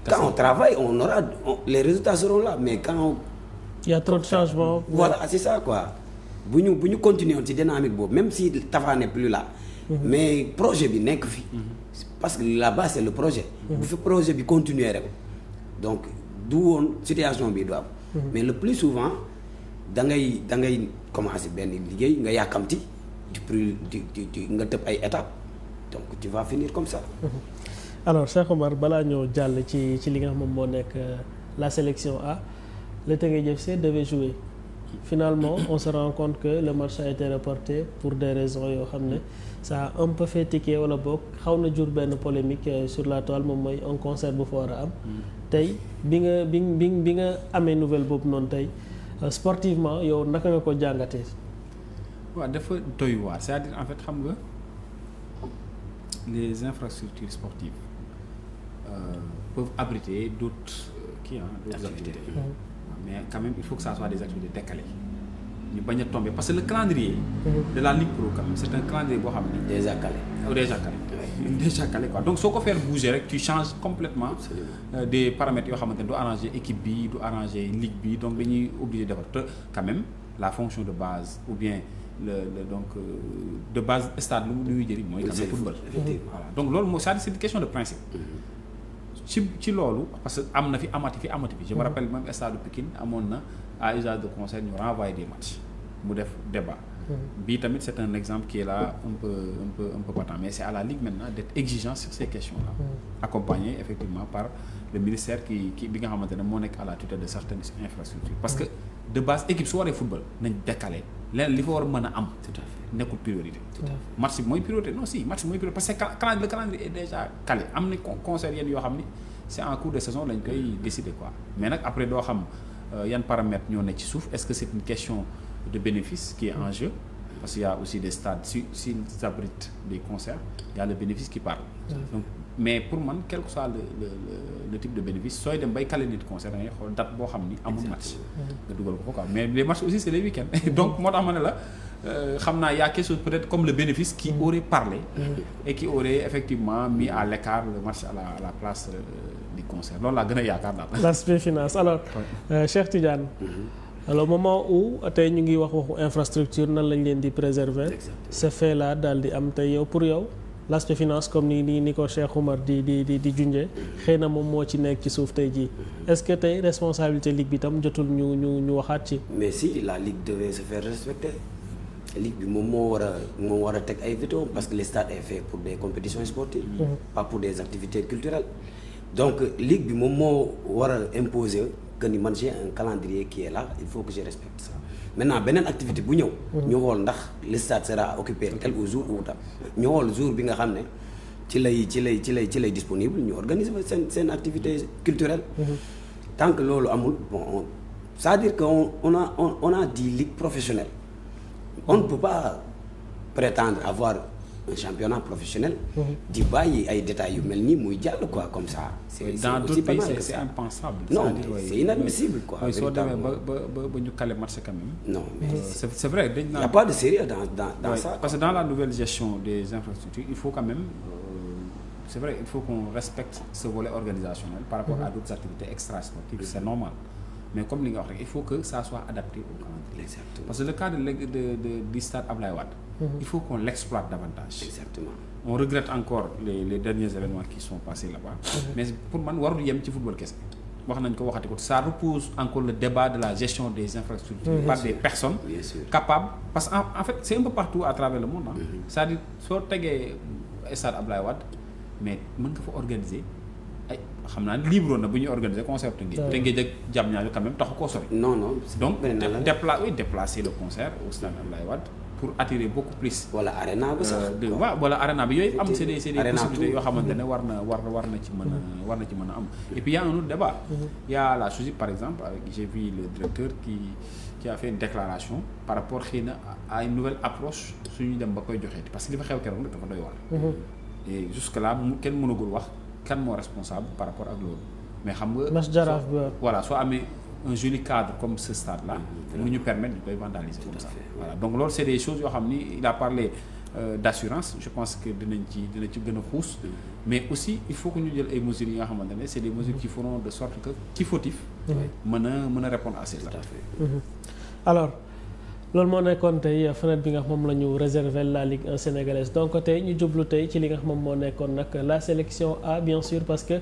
quand on travaille on aura les résultats seront là mais quand il y a trop de changements. Voilà c'est ça quoi bu ñu continuer woon ci dynamique boobu même si Tafa n'est plus là. Mais projet bi nekk fi. Parce que là-bas c'est le projet. bu fi projet bi continuer rek donc du woon situation bi du am. mais le plus souvent da ngay commencer benn liggéey nga yàkkamti di nga tëb ay étapes donc tu vas finir comme ça. Alors Cheikh Omar balaa ñoo jàll ci li nga xam moom moo nekk la sélection A le Teungueth FC devait jouer finalement on se rend compte que le match a été reporté pour des raisons yoo xam ne ça a un peu fait tiquer wala boog xaw na jur benn polémique sur la toile moom mooy un concert bu fa war a am. tey bi nga amee nouvelle boobu noonu tey sportivement yow naka nga ko jàngatee. waaw dafa doy waar c'est-à-dire en fait xam nga les infrastructures sportives peuvent abriter d'autres activités. Mais quand même il faut que ça soit des activités décalées ñu bañ a tomber parce que le calendrier de la Ligue Pro quand même c'est un calendrier boo xam ne déjà calé quoi donc soo ko faire bouger rek tu changes complètement des paramètres yoo xamante ne du arranger équipe bi du arranger ligue bi donc dañuy obligé defar te quand même la fonction de base ou bien donc de base stade lu muy jëriñ mooy quand même football voilà donc loolu moo c'est une question de principe ci loolu parce que am na fi amati fi je me rappelle même stade de Pikine amoon na à usage de concert ñu renvoyer des matchs mu def débat bii tamit c'est un exemple qui est là un peu patent mais c'est à la Ligue maintenant d'être exigeant sur ces questions-là accompagné effectivement par le ministère qui bi nga xamante ne moo nekk à la tutelle de certaines infrastructures parce que de base équipe su waree football nañ décaler leneen li fa war a mën a am nekkul priorité match bi mooy priorité non si match bi mooy priorité parce que le calendrier est déjà calé am na concert yenn yoo xam ni c'est en cours de saison lañ koy décider quoi mais nag après doo xam yan paramètres ñoo nekk ci suuf est-ce que c'est une question de bénéfice qui est en jeu parce qu'il y a aussi des stades s'ils abritent des concerts il y a le bénéfice qui parle donc mais pour man quel que soit le type de bénéfice sooy dem bay caler nit concert da ngay xool date boo xam ni amul match nga dugal ko quoi mais les matchs aussi c'est les week-ends donc moo tax ma ne la xam naa y a quelque chose peut-être comme le bénéfice qui aurait parlé et qui aurait effectivement mis à l'écart le match à la place du concert loolu laa gën a yaakaar daal. L'aspect finance alors Cheikh Tidiane alors moment où tey ñu ngi waxu infrastructure nan lañ leen di préserver ce fait là daal di am tey yow pour yow l'aspect finance comme ni ko Cheikh Oumar di junjee xëy na moom moo ci nekk ci suuf tey jii est-ce que tey responsabilité ligue bi tam jotul ñu waxaat ci. mais si la ligue devait se faire respecter ligue bi moom moo war a teg ay veto parce que le stade est fait pour des compétitions sportives. pas pour des activités culturelles. donc ligue bi moom moo war a imposer que ni man j'ai un calendrier qui est là il faut que je respecte ça. maintenant beneen activité bu ñëw. ñu xool ndax le stade sera occupé tel au jour ou tam ñu xool jour bi nga xam ne ci lay disponible ñu organiser seen activité culturelle. tant que loolu amul bon c'est-à-dire que on a dit ligue professionnelle. on ne peut pas prétendre avoir un championnat professionnel. di bàyyi ay détails yu mel nii muy jàll quoi comme ça. dans d'autres pays c'est impensable. non c'est inadmissible quoi. soo demee ba ñu caler match quand même. non mais c'est vrai dañ naan. y a pas de sérieux dans ça. parce que dans la nouvelle gestion des infrastructures il faut quand même c'est vrai il faut qu'on respecte ce volet organisationnel par rapport à d'autres activités extrasportives c'est normal. mais comme li nga wax rek il faut que ça soit adapté au calendrier. Exactement. Parce que le cas du stade Ablaye Wade. Il faut qu'on l'exploite davantage. Exactement. On regrette encore les derniers événements qui sont passés là-bas. Mais pour man warul yem ci football kese. wax nañ ko waxati ko ça repose encore le débat de la gestion des infrastructures par des personnes capables parce que en fait c'est un peu partout à travers le monde. C'est-à-dire soo tegee stade Ablaye Wade mais mën nga fa organiser. ay xam naa libre na bu ñuy organiser concert Tëngéej ak Diamniadio quand même taxu koo sori. non donc déplacer le concert au stade Abdoulaye Wade pour attirer beaucoup plus. wala arena bi sax. wala arena bi yooyu am c'est des possibilités yoo xamante ne war na ci mën a am. et puis y a un autre débat. Il y a la chose par exemple avec j'ai vu le directeur qui a fait une déclaration par rapport xëy na à une nouvelle approche suñu dem ba koy joxeeti parce que li fa xew keroog dafa doy waar. et jusque là kenn mënagul wax. kan moo responsable par rapport ak loolu mais xam nga voilà soo amee un joli cadre comme ce stade là mu ñu permettre ñu koy vandaliser comme ça voilà donc loolu c'est des choses yoo xam ni il a parlé d'assurance je pense que dina ci gën a xuus mais aussi il faut que ñu jël ay mesures yi nga xamante ne c'est des mesures qui feront de sorte que ci fautif mën a répondre à ces actes. alors loolu moo nekkoon tey fenêtre bi nga xam moom la ñu réserver la Ligue 1 sénégalaise donc tey ñu jublu tey ci li nga xam moom moo nekkoon nag la sélection A bien sûr parce que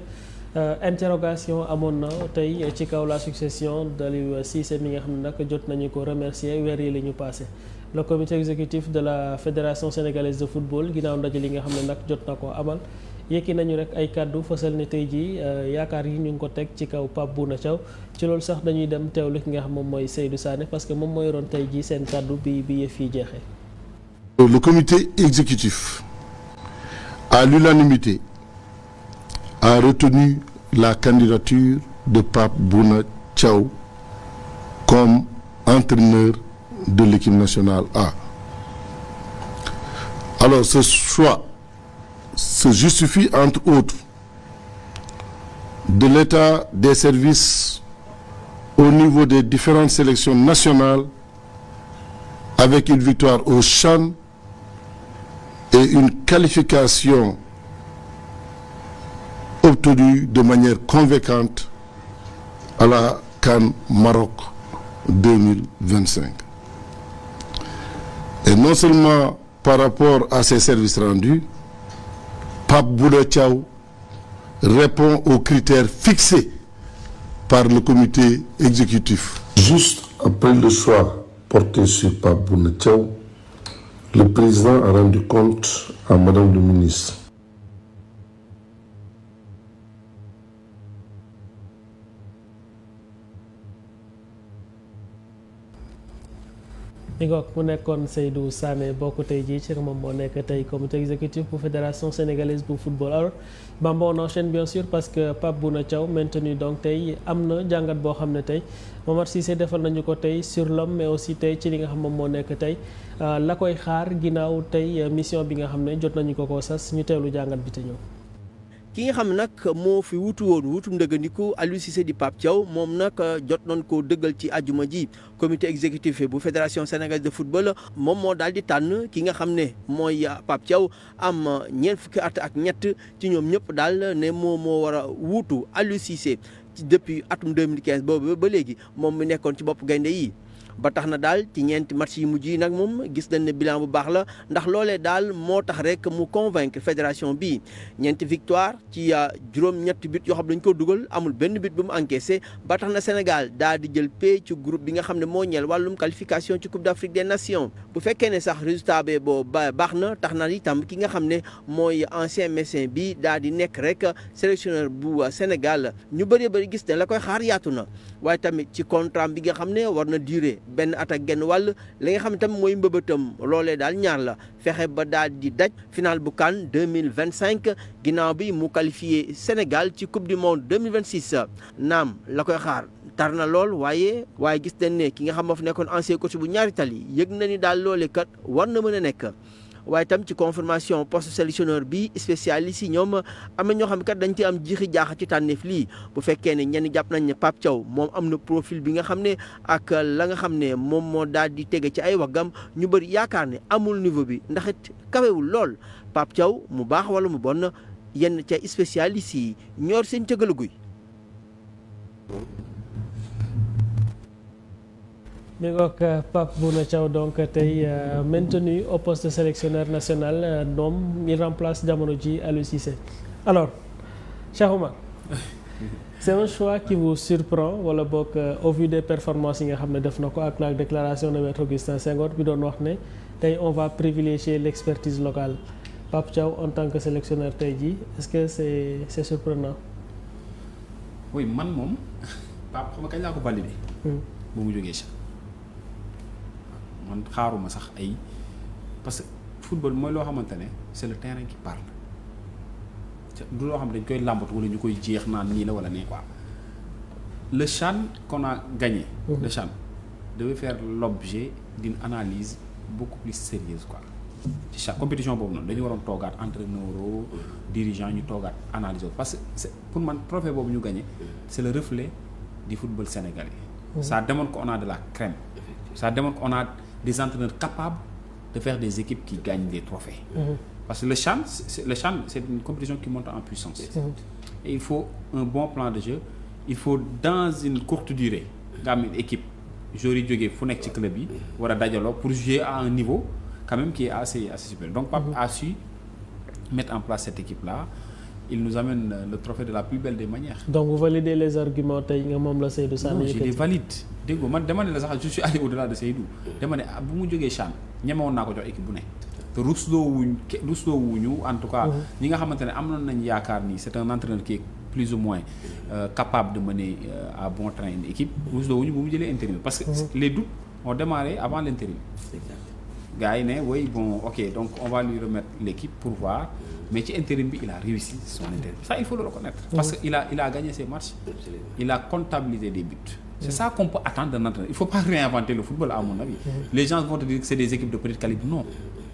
interrogation amoon na tey ci kaw la succession d'Aliou Cissé mi nga xam ne nag jot nañu ko remercier weer yi la ñu passé le comité exécutif de la fédération sénégalaise de football ginnaaw ndaje li nga xam ne nag jot na ko amal yëkki nañu rek ay kàddu fësal ne tey jii yaakaar yi ñu ngi ko teg ci kaw Pape Bouna Thiaw ci loolu sax dañuy dem teewlu ki nga xam moom mooy Seydou Sané parce que moom mooy yoroon tey jii seen kàddu bi yëf yi jeexee. Le comité exécutif à l'unanimité a retenu la candidature de Pape Bouna Thiaw comme entraîneur de l'équipe nationale A. Alors ce choix se justifie entre autres de l'état des services au niveau des différentes sélections nationales avec une victoire au CHAN et une qualification obtenue de manière convaincante à la CAN Maroc 2025. Et non seulement par rapport à ces services rendus, Pape Bouna Thiaw répond aux critères fixés par le comité exécutif. Juste après le choix porté sur Pape Bouna Thiaw, le président a rendu compte à Madame le ministre. mi ngoog mu nekkoon Seydou Sané bokk tey jii ci moom moo nekk tey comité exécutif bu fédération sénégalaise bu football alors Bamba on enchaîne bien sûr parce que Pape Bouna Thiaw maintenu donc tey am na jàngat boo xam ne tey Momar Cissé defal nañu ko tey sur l'homme mais aussi tey ci li nga xam moom moo nekk tey la koy xaar ginnaaw tey mission bi nga xam ne jot nañu ko sas ñu teewlu jàngat bi te ñëw. ki nga xam nag moo fi wutum ndëgëndiku Aliou Cissé di Pape Thiaw moom nag jot nañ koo dëggal ci àjjuma ji comité exécutif bu fédération sénégalaise de football moom moo daal di tànn ki nga xam ne mooy Pape Thiaw am ñeent fukki at ak ñett ci ñoom ñëpp daal ne moo war a wuutu Aliou Cissé depuis atum 2015 boobu ba léegi moom mi nekkoon ci bopp gaynde yi ba tax na daal ci ñeenti match yi mujj yi nag moom gis nañ ne bilan bu baax la ndax loolee daal moo tax rek mu convaincre fédération bi ñeenti victoire ci juróom-ñetti but yoo xam dañ ko dugal amul benn but bu mu encaissé ba tax na Sénégal daal di jël pay ci groupe bi nga xam ne moo ñeel wàllum qualification ci Coupe d'Afrique des Nations bu fekkee ne sax résultat bee boo baax na tax na itam ki nga xam ne mooy ancien médecin bi daal di nekk rek sélectionneur bu Sénégal ñu bëri gis ne la koy xaar yaatu na waaye tamit ci contrat bi nga xam ne war na durer benn at ak genn wàll li nga xam ne tamit mooy mbëbëtam loolee daal ñaar la fexe ba daal di daj final bu CAN 2025 ginnaaw bi mu qualifié Sénégal ci Coupe du Monde 2026 naam la koy xaar tar na lool waaye gis nañ ne ki nga xam moo fi nekkoon ancien coach bu ñaari tali yëg na ni daal loolee kat war na mën a nekk. waaye tam ci confirmation poste sélectionneur bi spécialiste yi ñoom am na ñoo xam ne kat dañ ci am jiixi jaaxa ci tànneef lii bu fekkee ne ñenn jàpp nañ ne Pape Thiaw moom am na profil bi nga xam ne ak la nga xam ne moom moo daal di tege ci ay waggam ñu bëri yaakaar ne amul niveau bi ndax it kawewul lool Pape Thiaw mu baax wala mu bon yenn ca spécialiste yi ñor seen cëgalaguy. mi ngoog Pape Bouna Thiaw donc tey maintenu au poste de sélectionneur national moom il remplace jamono ji Aliou Cissé alors Cheikh Oumar c'est un choix qui vous surprend wala boog au vu des performances yi nga xam ne def na ko ak la déclaration de Maître Augustin Senghor bi doon wax ne tey on va privilégier l'expertise locale Pape Thiaw en tant que sélectionneur tey jii est-ce que c'est surprenant. oui man moom Pape xam nga kañ laa ko validé. bu mu jógee si. man xaaruma sax ay parce que football mooy loo xamante ne c'est le terrain qui parle du loo xam dañ koy làmbatu wala ñu koy jeex naan nii la wala nee quoi le CHAN qu'on a gagné. Le CHAN devait faire l'objet d'une analyse beaucoup plus sérieuse quoi ci chaque compétition boobu noonu dañu waroon toogaat entraîneurs dirigeants ñu toogaat analyse parce que c'est pour man trophée boobu ñu gagné c'est le reflet du football sénégalais. Ça démontre qu'on a de la crème. Ça démontre qu'on a des entraîneurs capables de faire des équipes qui gagnent des trophées. Parce que le CHAN, c'est une compétition qui monte en puissance. Et il faut un bon plan de jeu. Il faut dans une courte durée nga am une équipe joueurs yi jógee fu nekk ci club yi war a dajaloo pour jouer à un niveau quand même qui est assez supérieur. Donc Pape a su mettre en place cette équipe-là. Il nous amène le trophée de la plus belle des manières. Donc vous validez les arguments tey nga moom la Seydou Sané. Non, je les valide. dégg nga man dama ne la sax je suis allé au-delà de Seydou. dama ne bu mu jógee CHAN ñemewoon naa ko jox équipe bu ne. te rusloo wuñu en tout cas. ñi nga xamante ne amoon nañ yaakaar ni c'est un entraîneur qui est plus ou moins capable de mener à bon train une équipe. rusloo wuñu bu mu jëlee intérim parce que les doutes ont démarré avant l'intérim. gars yi ne oui bon ok donc on va lui remettre l'équipe pour voir. Mais ci intérim bi il a réussi son intérim. Ça il faut le reconnaître. Parce que il a gagné ses matchs. Il a comptabilisé des buts. C'est ça qu'on peut attendre d'un entraîneur. Il faut pas réinventer le football à mon avis. Les gens vont te dire que c'est des équipes de petit calibre. Non.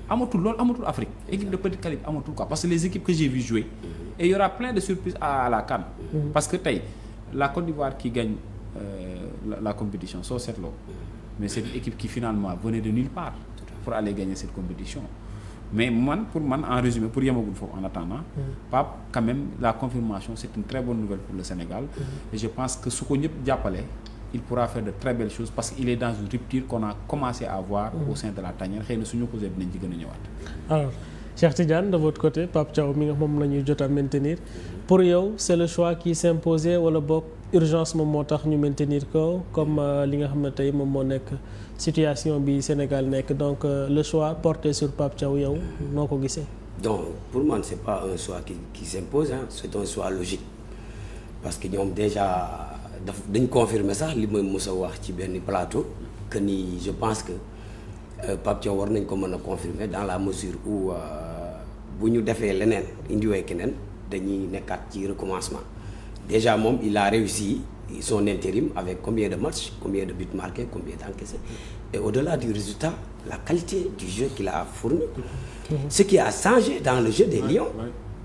Amatul loolu amatul Afrique. Équipe de petit calibre amatul quoi. Parce que les équipes que j'ai vu jouer et il y aura plein de surprises à la CAN. Parce que tey la Côte d'Ivoire qui gagne la compétition soo seetloo. Mais c'est une équipe qui finalement venait de nulle part pour aller gagner cette compétition. Mais pour man en résumé pour yemagul foofu en attendant Pape quand même la confirmation c'est une très bonne nouvelle pour le Sénégal et je pense que su ko ñëpp jàppale il pourra faire de très belles choses parce qu'il est dans une rupture qu'on a commencé à voir au sein de la tanière xëy na suñu ko dinañ ci gën a ñëwaat. Alors Cheikh Tidiane de votre côté Pape Thiaw mi nga moom la ñuy jot a maintenir pour yow c'est le choix qui s'imposait wala boog urgence moom moo tax ñu maintenir ko comme li nga xam ne tey moom moo nekk situation bi Sénégal nekk donc le choix porté sur Pape Thiaw yow noo ko gisee. Donc pour moi c'est pas un choix qui s'impose hein, c'est un choix logique parce que ñoom déjà dañ confirmer sax li ma mës a wax ci benn plateau que ni je pense que Pape Thiaw war nañ ko mën a confirmer dans la mesure où bu ñu defee leneen indiwee keneen dañuy nekkaat ci recommencement déjà moom il a réussi son intérim avec combien de matchs, combien de buts marqués, combien d'encaissés. Et au-delà du résultat, la qualité du jeu qu'il a fourni. Ce qui a changé dans le jeu des Lions,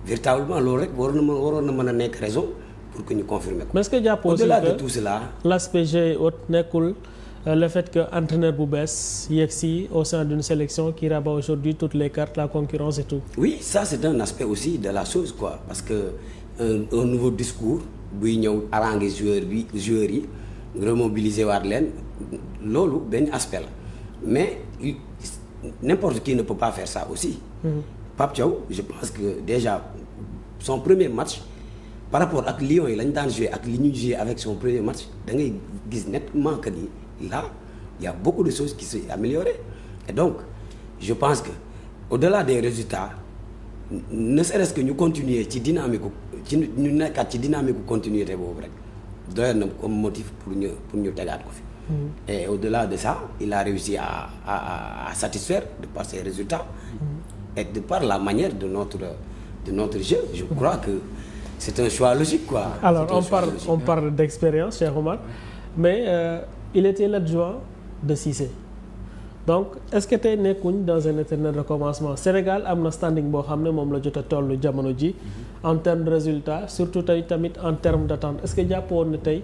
véritablement, loolu rek waroon na mën a nekk raison pour que ñu confirmer ko. Mais est-ce que jàpp aussi au-delà de tout cela, l'aspect jeu et autres nekkul le fait que entraîneur bu bees yegsi au sein d'une sélection qui rabat aujourd'hui toutes les cartes, la concurrence et tout. Oui, ça c'est un aspect aussi de la chose parce que un nouveau discours buy ñëw arranger joueurs yi remobiliser waat leen loolu benn aspect la mais n'importe qui ne peut pas faire ça aussi. Pape Thiaw je pense que déjà son premier match par rapport ak Lions yi lañ daan jouer ak li ñuy jouer avec son premier match da ngay gis nettement que ni là il y a beaucoup de choses qui s'est améliorées et donc je pense que au-delà des résultats ne serait-ce que ñu continuer ci dynamique ñu nekkaat ci dynamique continuité boobu rek doyoon na comme motif pour ñu tegaat ko fi. Et au-delà de ça il a réussi à satisfaire de par ses résultats. Et de par la manière de notre jeu je crois que c'est un choix logique quoi. Alors on parle d'expérience Cheikh Oumar mais il était l'adjoint de Cissé donc est-ce que tey nekkuñ dans un éternel recommencement Sénégal am na standing boo xam ne moom la jot a toll jamono ji en termes de résultats surtout tey tamit en termes d'attente est-ce que jàppoon na tey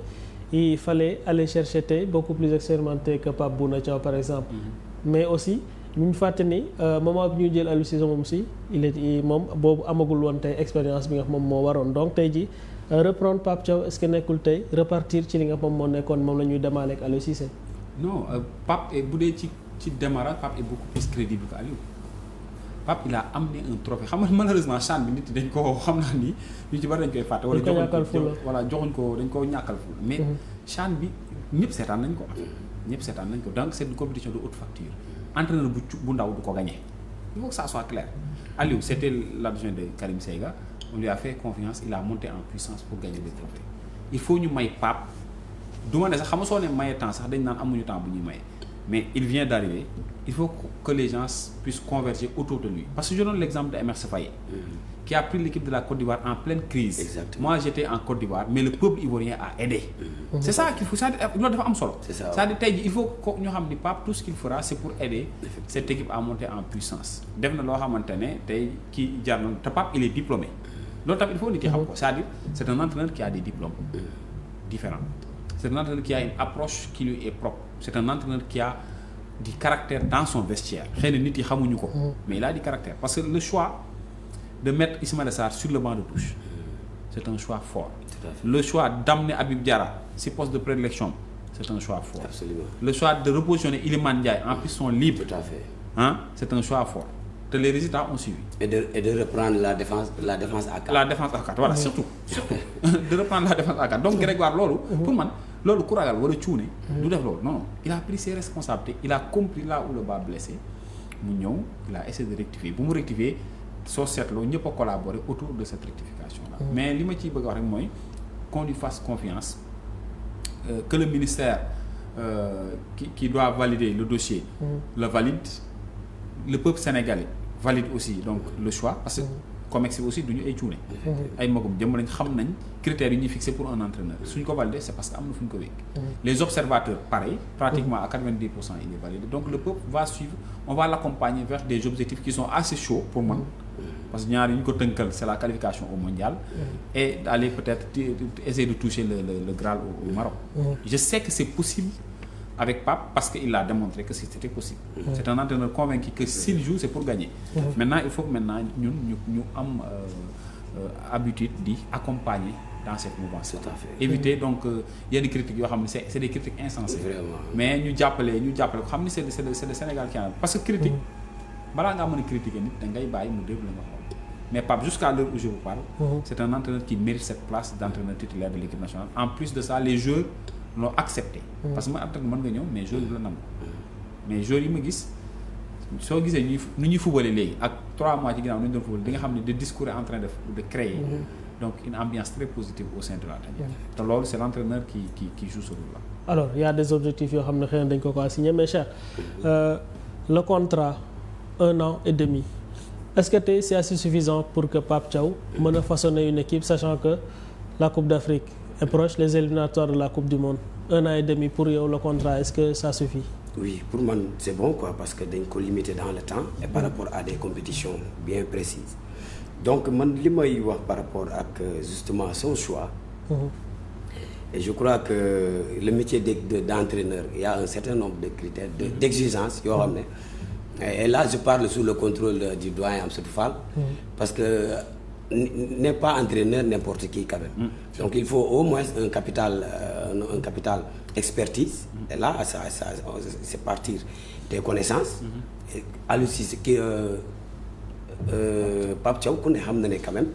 il fallait aller chercher tey beaucoup plus expérimenté que Pape Bouna Thiaw par exemple mais aussi bu ñu fàtte ni moment bi ñuy jël Aliou Cissé moom si moom boobu amagul woon tey expérience bi nga xam moom moo waroon donc tey ji reprendre Pape Thiaw est-ce que nekkul tey repartir ci li nga xam moom moo nekkoon moom la ñuy démarrer ak Aliou Cissé. non Pape bu dee ci démarrage Pape est beaucoup plus crédible que Aliou Pape il a amené un trophée xam nga malheureusement CHAN bi nit dañ ko xam naa ni ñu ci bari dañ koy fàtte. wala joxuñ ko dañ ko ñàkkal ful mais CHAN bi ñëpp seetaan nañ ko. ñëpp seetaan nañ ko donc c'est une compétition de haute facture. Entraîneur bu ndaw du ko gagner il faut que ça soit clair. Aliou c'était l'adjoint de Karim Seiga on lui a fait confiance il a monté en puissance pour gagner des trophées il faut ñu may Pape du ma ne sax xam nga soo ne maye temps sax dañ naan amuñu temps bu ñuy maye mais il vient d'arriver il faut que les gens puissent converger autour de lui parce que je donne l'exemple de Emerse Faé qui a pris l'équipe de la Côte d'Ivoire en pleine crise. Exactement. Moi j'étais en Côte d'Ivoire mais le peuple ivoirien a aidé. C'est ça qu'il faut loolu dafa am solo. C'est-à-dire tey jii il faut que ñu xam ni Pape tout ce qu'il fera c'est pour aider cette équipe à monter en puissance. def na loo xamante ne tey kii jar na te Pape il est diplômé loolu tamit il faut nit ki xam ko c'est-à-dire c'est un entraîneur qui a des diplômes différents. C'est un entraîneur qui a une approche qui lui est propre. C'est un entraîneur qui a du caractère dans son vestiaire. xëy na nit yi xamuñu ko. mais il a du caractère parce que le choix de mettre Ismaïla Sarr sur le banc de touche c'est un choix fort. Le choix d'amener Habib Diarra si poste de prédilection c'est un choix fort. Absolument. Le choix de repositionner Iliman Ndiaye en piston libre. Tout à fait. C'est un choix fort. te les résultats ont suivi. Et de reprendre la défense à 4. La défense à 4 voilà surtout de reprendre la défense à 4 donc Grégoire loolu. pour man loolu ku ragal wala cuune. du def loolu non il a pris ses responsabilités il a compris là où le bas blessé mu ñëw il a essayé de rectifier bu mu rectifier soo seetloo ñëpp a collaborer autour de cette rectification là. mais li ma ciy bëgg a wax rek mooy qu'on lui fasse confiance que le ministère qui doit valider le dossier. le valide le peuple sénégalais valide aussi donc le choix parce que COMEX aussi du ñu ay cuune ay magum jëm lañ xam nañ critères yi ñuy fixé pour un entraîneur suñ ko validé c'est parce que am na fu ñu ko wékk les observateurs pareil pratiquement à 90% il est validé donc le peuple va suivre on va l'accompagner vers des objectifs qui sont assez chauds pour moi parce que ñaar yi ñu ko tënkal c'est la qualification au mondial et d'aller peut-être essayer de toucher le Graal au Maroc je sais que c'est possible avec Pape parce qu'il a démontré que c'était possible. C'est un entraîneur convaincu que s'il joue c'est pour gagner. Maintenant il faut que ñun ñu am habitude di accompagner dans cette mouvance. Tout à fait. Éviter donc yenn critiques yoo xam ne c'est des critiques insensées. Vraiment. Mais ñu jàppale ko xam ni c'est le Sénégal qui a parce que critique balaa ngaa mën a critiquer nit da ngay bàyyi mu déroulé nga xool mais Pape jusqu'à l'heure où je vous parle. C'est un entraîneur qui mérite cette place d'entraîneur titulaire de l'équipe nationale. En plus de ça les joueurs l'ont accepté parce que man en tant que mën nga ñëw mais joueurs yi la nangu mais joueurs yi ma gis soo gisee nu ñuy fubale léegi ak 3 mois ci ginnaaw nu ñu doon fubale di nga xam ne le discours est en train de créer donc une ambiance très positive au sein de la tanière te loolu c'est l'entraîneur qui joue ce rôle là. Alors il y a des objectifs yoo xam ne xëy na dañ ko assigné mais cher le contrat 1 an et demi est-ce que tey c'est assez suffisant pour que Pape Thiaw mën a façonner une équipe sachant que la Coupe d'Afrique est proche les éliminatoires de la Coupe du Monde 1 an et demi pour yow le contrat est-ce que ça suffit? Oui pour moi c'est bon quoi parce que dañ ko limiter dans le temps et par rapport à des compétitions bien précises donc man li may wax par rapport ak justement son choix et je crois que le métier d'entraîneur il y a un certain nombre de critères d'exigence yoo xam ne et là je parle sous le contrôle du doyen Amsatou Fall parce que n'est pas entraîneur n'importe qui quand même donc il faut au moins un capital un capital expertise. Et là c'est partir des connaissances. Aliou Cissé ki Pape Thiaw ku ne xam na ne quand même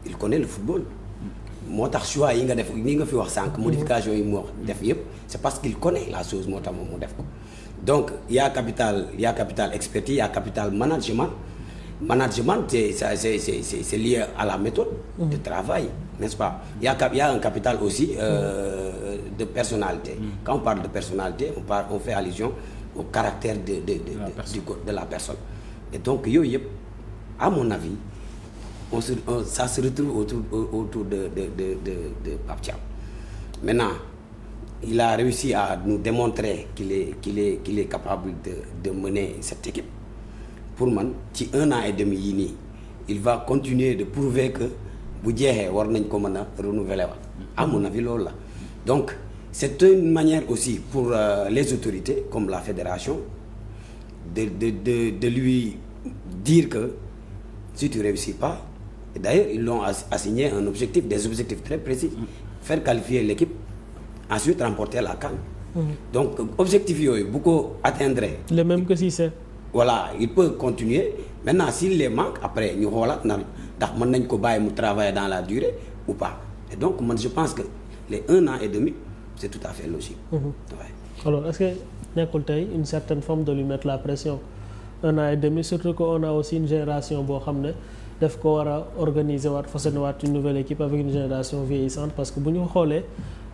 il connaît le football. moo tax choix yi nga def ni nga fi wax sànq. modification yi mu wax def yëpp c'est parce qu'il connaît la chose moo tax moom mu def ko. donc y a capital expertise, y a capital management. Management, c'est lié à la méthode de travail, n'est-ce pas? Il y a un capital aussi de personnalité. Quand on parle de personnalité, on fait allusion au caractère de la personne. Et donc, à mon avis, ça se retrouve autour de Pape Thiaw. Maintenant, il a réussi à nous démontrer qu'il est capable de mener cette équipe. Pour moi, ci 1 an et demi yii nii il va continuer de prouver que bu jeexee war nañ ko mën a renouveler waat à mon avis loolu la. Donc c'est une manière aussi pour les autorités comme la fédération de lui dire que si tu réussis pas, et d'ailleurs ils l'ont assigné des objectifs très précis, faire qualifier l'équipe, ensuite remporter la CAN. Donc objectif yooyu bu ko atteindre le même que Cissé. Voilà, il peut continuer. Maintenant, s'il les manque, après, nous voilà, ndax mën nañ ko bàyyi mu travailler dans la durée ou pas. Et donc, moi, je pense que les 1 an et demi, c'est tout à fait logique. Ouais. Alors, est-ce que nekkul tey une certaine forme de lui mettre la pression 1 an et demi, surtout qu'on a aussi une génération boo xam ne daf ko war a organiser waat façonner waat une nouvelle équipe avec une génération vieillissante, parce que bu ñu xoolee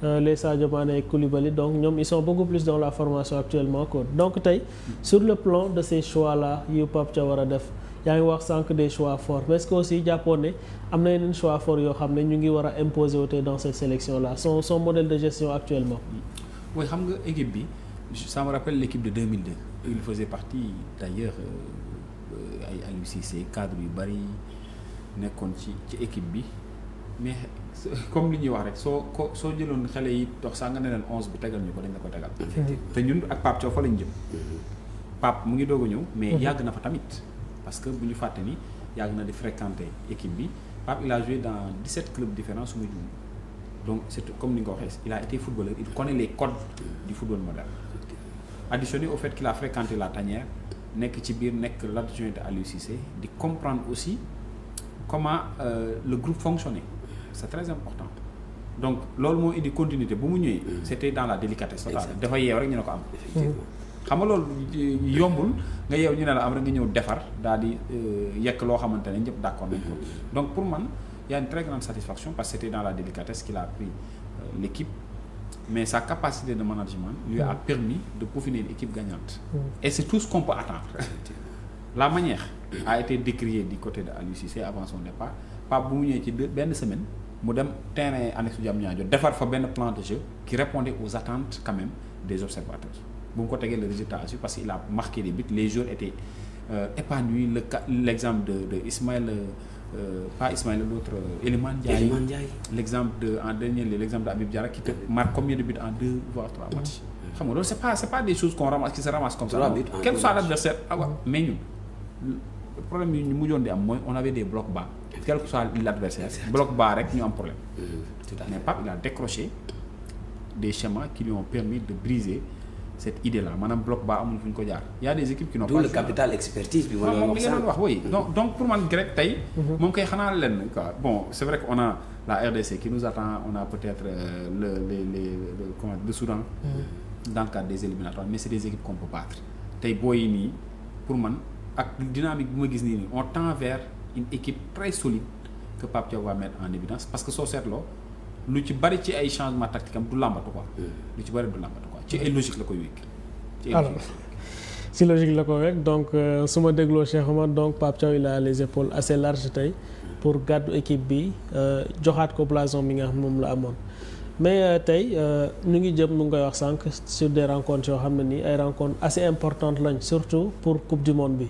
les Sadio Mané et Koulibaly, donc ñoom ils sont beaucoup plus dans la formation actuellement que donc tey sur le plan de ces choix là yu Pape Thiaw war a def yaa ngi wax sànq des choix forts, mais est-ce que aussi jàppoon ne am na yeneen choix forts yoo xam ne ñu ngi war a imposer wu dans cette sélection là son modèle de gestion actuellement. Oui, xam nga équipe bi ça me rappelle l'équipe de 2002. Il faisait partie d'ailleurs ay Aliou Cissé cadre yu bari nekkoon ci équipe bi, mais comme li ñuy wax rek soo jëloon xale yi dox saa nga ne leen 11 bi tegal ñu ko dañ la ko tegal. te ñun ak Pape Thiaw fa lañ jëm. Pape mu ngi doog a ñëw. mais yàgg na fa tamit. parce que bu ñu fàtte ni yàgg na di fréquenter équipe bi. Pape il a joué dans 17 clubs différents su ma juum. donc c'est comme ni nga ko waxee il a été footballeur, il connaît les codes du football moderne. Additionné au fait qu'il a fréquenté la tanière nekk ci biir nekk l'adjoint de Aliou Cissé di comprendre aussi comment le groupe fonctionnait. C'est très important. Donc loolu moo indi continuité bu mu ñëwee. C'était dans la délicatesse totale. dafa yeew rek ñu ne ko am. xam nga loolu yombul nga yeew ñu ne la am rek nga ñëw defar daal di yekk loo xamante ne ñëpp d'accord nañ ko. Donc pour man il y a une très grande satisfaction parce que c'était dans la délicatesse qu'il a pris l'équipe, mais sa capacité de management lui a permis de peaufiner une équipe gagnante. Et c'est tout ce qu'on peut attendre. La manière a été décriée du côté de Aliou Cissé avant son départ. Pape bu mu ñëwee ci benn semaine mu dem terrain annexe Diamniadio defar fa benn plan de jeu qui répondait aux attentes quand même des observateurs. bu mu ko tegee le résultat a su parce qu'il a marqué des buts, les joueurs étaient épanouis. L'exemple de Ismaël, pas Ismaël, l'autre Iliman Ndiaye. L'exemple de Habib Diarra qui te marque combien de buts en 2 voire 3 matchs. Xam nga loolu c'est pas des choses qu'on ramasse qui se ramassent comme ça. Quel que soit l'adversaire mais ñun le problème yi ñu mujjoon di am mooy on avait des blocs bas. Quel que soit l'adversaire bloc bas rek ñu am problème. Mais Pape il a décroché des schémas qui lui ont permis de briser cette idée-là maanaam bloc bas amul fu ñu ko jaar. Il y a des équipes qui n'ont pas le capital expertise bi ma doon wax oui. donc pour man Greg tey moom koy xanaa leen quoi. Bon c'est vrai qu'on a la RDC qui nous attend, on a peut-être le Soudan dans le cadre des éliminatoires, mais c'est des équipes qu'on peut battre. Tey booy yi nii pour man ak dynamique bi ma gis nii on tend vers une équipe très solide que Pape Thiaw va mettre en évidence parce que soo seetloo lu ci bari ci ay changements tactiques am du làmbatu quoi. lu ci bari du làmbatu quoi ci ay logique la koy wékk. alors si logique la ko wékk donc su ma dégloo Cheikh Omar donc Pape Thiaw il a les épaules assez larges tey pour gàddu équipe bi joxaat ko blason bi nga xam moom la amoon. mais tey ñu ngi jëm nu ngi koy wax sànq sur des rencontres yoo xam ne nii ay rencontres assez importantes lañ surtout pour coupe du monde bi.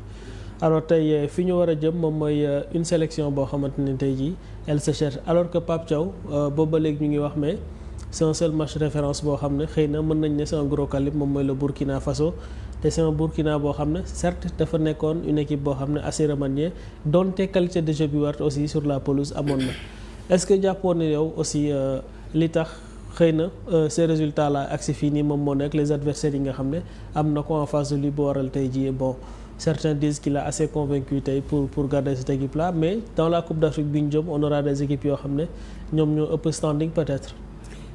alors tey fi ñu war a jëm moom mooy une sélection boo xamante ne tey jii elle se cherche alors que Pape Thiaw boobu ba léegi ñu ngi wax mais c'est un seul match référence boo xam ne xëy na mën nañ ne c'est un gros calibre moom mooy le Burkina Faso te c'est un Burkina boo xam ne certes dafa nekkoon une équipe boo xam ne assez remaniée donte qualité de jeu bi war aussi sur la pelouse amoon na est-ce que jàppoon ne yow aussi li tax xëy na ces résultats là agsi fii nii moom moo nekk les adversaires yi nga xam ne am na ko en face de lui bu waral tey jii bon certains disent qu'il a assez convaincu tey pour garder cette équipe là mais dans la Coupe d'Afrique bi ñu jëm on aura des équipes yoo xam ne ñoom ñoo ëpp standing peut-être.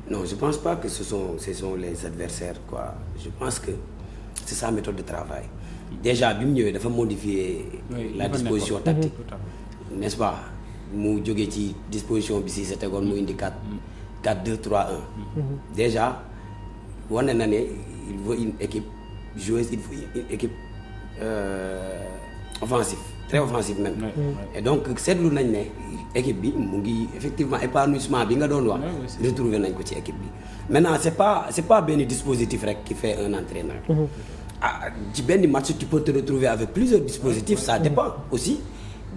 Non, je pense pas que ce sont les adversaires quoi. Je pense que c'est sa méthode de travail. Déjà bi mu ñëwee dafa modifier la disposition tactique. N'est-ce pas mu jógee ci disposition bi si sa tegoon mu indi 4-2-3-1. Déjà wane na ne il veut une équipe joueuse, il veut une équipe offensive, très offensive même. Et donc seetlu nañ ne équipe bi mu ngi effectivement épanouissement bi nga doon wax retrouver nañ ko ci équipe bi. Maintenant c'est pas benn dispositif rek qui fait un entraîneur. Ci benn match tu peux te retrouver avec plusieurs dispositifs, ça dépend aussi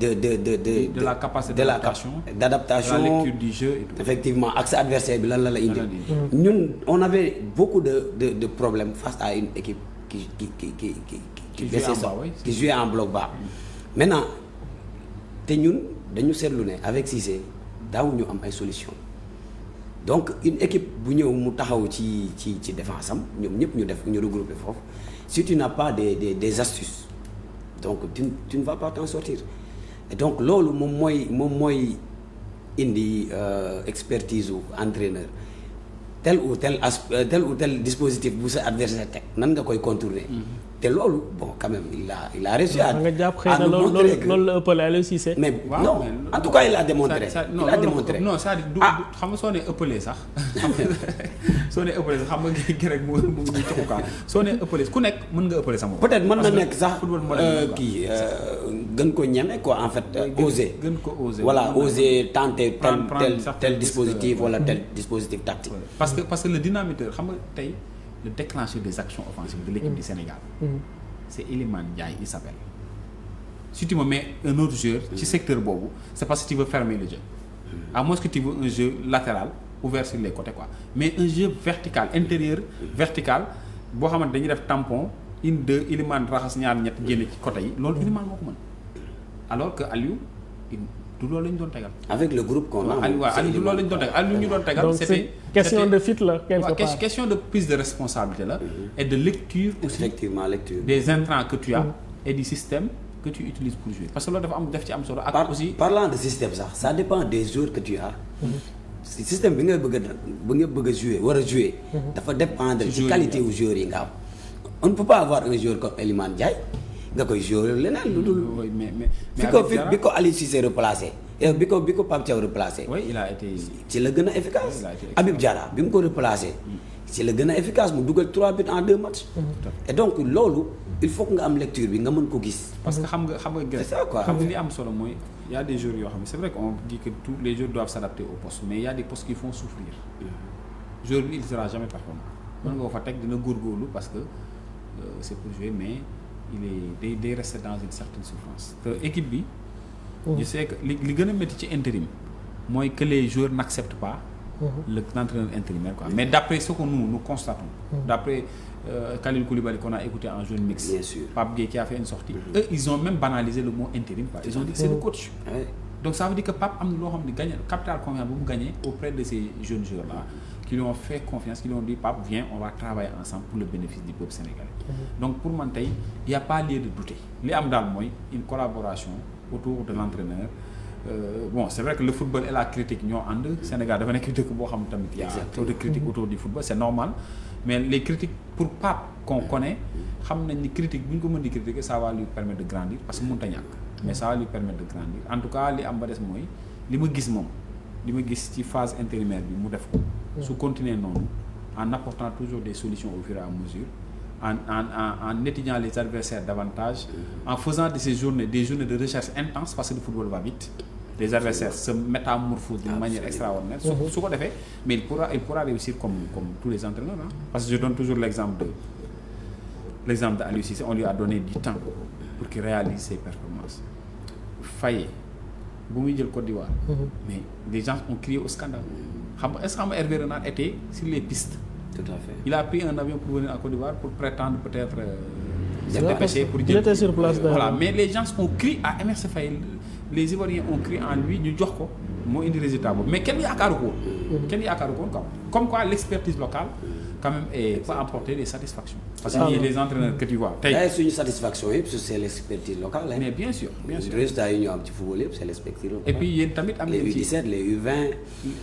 de la capacité d'adaptation, la lecture du jeu et tout. Effectivement ak sa adversaire bi lan la indi. Ñun on avait beaucoup de problèmes face à une équipe qui jouait en bloc bas. Maintenant te ñun dañu seetlu ne avec Cissé daawuñu am ay solutions donc une équipe bu ñëw mu taxaw ci défense am ñoom ñëpp ñu regrouper foofu si tu n'as pas des astuces donc tu ne vas pas t'en sortir et donc loolu moom mooy indi expertise u entraîneur tel ou tel dispositif bu sa adversaire teg nan nga koy contourner. te loolu bon quand même il a réussi à nga jàpp xëy na loolu la ëppale Aliou Cissé. mais non en tout cas il a démontré. non c'est-à-dire du xam nga soo nee ëppalee sax xam nga gi rek mu joxu ka soo nee ëppalee ku nekk mën nga ëppalee sama. peut-être mën na nekk sax kii gën ko ñeme quoi en fait. oser gën ko oser. voilà oser tenter tel dispositif wala tel dispositif tactique. parce que le dynamiteur xam nga tey. Le déclencheur des actions offensives de l'équipe du Sénégal, c'est Iliman Ndiaye, il s'appelle. Si tu me mets un autre joueur ci secteur boobu, c'est parce que tu veux fermer le jeu. À moins que tu veux un jeu latéral ouvert sur les côtés quoi. Mais un jeu vertical, intérieur, vertical, boo xamante dañuy def tampon, une deux Iliman raxas ñaar ñett génne ci côté yi, loolu Iliman moo ko mën. Alors que Aliou du loolu lañu doon tegal. Avec le groupe qu'on a. Aliou du loolu lañu doon tegal Aliou ñu doon tegal. Donc c'est question de fit là quelque part. Question de prise de responsabilité là et de lecture aussi. Effectivement lecture. Des intrants que tu as et du système que tu utilises pour jouer parce que loolu daf ci am solo. ak aussi parlant de système sax ça dépend des joueurs que tu as. Système bi nga bëgg a jouer war a jouer. dafa dépendre ci qualité wu joueurs yi nga am. On ne peut pas avoir un joueur comme Iliman Ndiaye. nga koy jouer leneen lu dul. mais bi ko Aliou Cissé replacé bi ko Pape Thiaw replacé. oui il a été. ci la gën a efficace. Habib Diarra bi mu ko replacé. ci la gën a efficace mu dugal 3 buts en 2 matchs. et donc loolu il faut que nga am lecture bi nga mën ko gis. parce que xam nga c'est ça quoi. xam nga li am solo mooy y a des joueurs yoo xam ne c'est vrai qu'on dit que tous les joueurs doivent s'adapter au poste mais il y a des postes qui font souffrir. joueur bi il sera jamais performant. mën nga ko fa teg dina góorgóorlu parce que c'est pour jouer mais. il est day rester dans une certaine souffrance te équipe bi je sais que li gën a métti ci intérim mooy que les joueurs n'acceptent pas l'entraîneur intérimaire quoi mais d'après ce que nous constatons d'après Khalil Koulibaly qu'on a écouté en jeune mix, bien sûr, Pape Gueye qui a fait une sortie, eux ils ont même banalisé le mot intérim quoi. Ils ont dit que c'est le coach. Donc ça veut dire que Pape am na loo xam ne gagné capital confiance bu mu gagné auprès de ces jeunes joueurs là qui lui ont fait confiance, qui lui ont dit Pape viens on va travailler ensemble pour le bénéfice du peuple sénégalais. Donc pour man tey il y a pas lieu de douter li am daal mooy une collaboration autour de l'entraîneur. Bon c'est vrai que le football et la critique ñoo ànd Sénégal dafa nekk dëkk boo xam tamit il y a trop de critiques autour du football c'est normal mais les critiques pour Pape qu'on connaît xam nañ ni critique bu ñu ko mën di critiquer ça va lui permettre de grandir parce que mënut a ñàkk mais ça va lui permettre de grandir en tout cas li am ba des mooy li ma gis moom li ma gis ci phase intérimaire bi mu def ko su continuer noonu en apportant toujours des solutions au fur et à mesure en étudiant les adversaires davantage en faisant de ces journées des journées de recherche intenses parce que le football va vite les adversaires se métamorphosent d'une manière extraordinaire su ko defee mais il pourra réussir comme tous les entraîneurs parce que je donne toujours l'exemple de Aliou Cissé on lui a donné du temps pour qu'il réalise ses performances Faye bu muy jël Côte d'Ivoire mais les gens ont crié au scandale est-ce que Hervé Renard était sur les pistes. Tout à fait. Il a pris un avion pour venir à Côte d'Ivoire pour prétendre peut-être se dépêcher pour il était sur place voilà mais les gens ont crié à Emerse Faye les Ivoiriens ont crié en lui ñu jox ko moo indi résultat boobu mais kenn yaakaaru ko woon quoi comme quoi l'expertise locale quand même peut apporter des satisfactions. Parce que les entraîneurs que tu vois tey. suñu satisfaction yëpp c'est l'expertise locale. mais bien sûr résultats yi ñu am ci football yëpp c'est l'expertise locale. et puis yéen tamit am nañ ci les U17 les U20.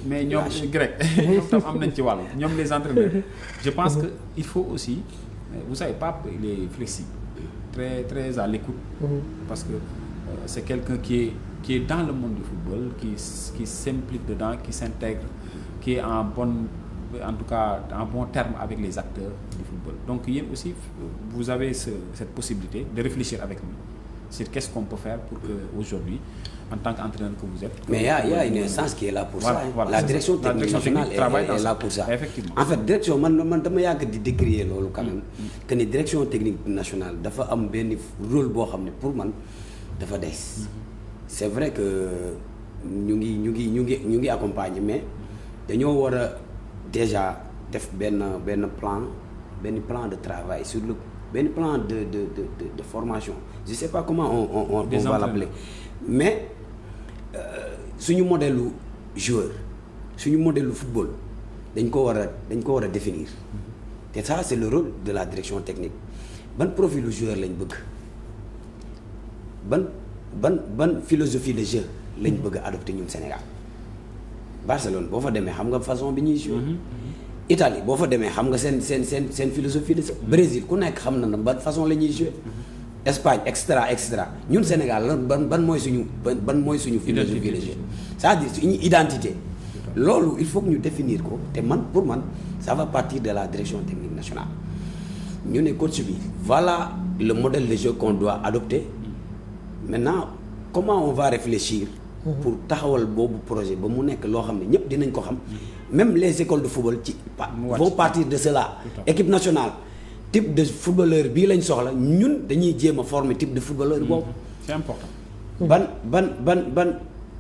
mais ñoom grec ñoom tam am nañ ci wàll ñoom les entraîneurs. je pense que il faut aussi vous savez Pape il est flexible très très à l'écoute. parce que c'est quelqu'un qui est dans le monde du football qui s'implique dedans qui s'intègre qui est en tout cas en bon terme avec les acteurs du football. Donc yéen aussi vous avez cette possibilité de réfléchir avec nous sur qu'est-ce qu'on peut faire pour que aujourd'hui en tant qu'entraîneur que vous êtes. Mais il y a une instance qui est là pour ça. La direction technique nationale est là pour ça. Effectivement. En fait direction man dama yàgg di décrier loolu quand même que ni direction technique nationale dafa am benn rôle boo xam ne pour man dafa des. C'est vrai que ñu ngi accompagner mais dañoo war a déjà def benn plan de travail sur le benn plan de formation. Je sais pas comment on va l'appeler mais suñu modèle joueur suñu modèle football dañ ko war a définir et ça c'est le rôle de la direction technique. Ban profil joueur lañ bëgg ban philosophie de jeu lañ bëgg a adopter ñun Sénégal. Barcelone boo fa demee xam nga façon bi ñuy jouer. Italie boo fa demee xam nga seen philosophie de jeu. Brésil ku nekk xam na ban façon la ñuy jouer. Espagne extra ñun Sénégal ban mooy suñu philosophie de jeu. c'est-à-dire suñu identité. loolu il faut que ñu définir ko te pour man ça va partir de la direction technique nationale. ñu ne coach bi voilà le modèle de jeu qu'on doit adopter. Maintenant comment on va réfléchir pour taxawal boobu projet ba mu nekk loo xam ne ñëpp dinañ ko xam même les écoles de football vont partir de cela. Équipe nationale type de footballeur bii lañ soxla ñun dañuy jéem a former type de footballeur boobu. C'est important. ban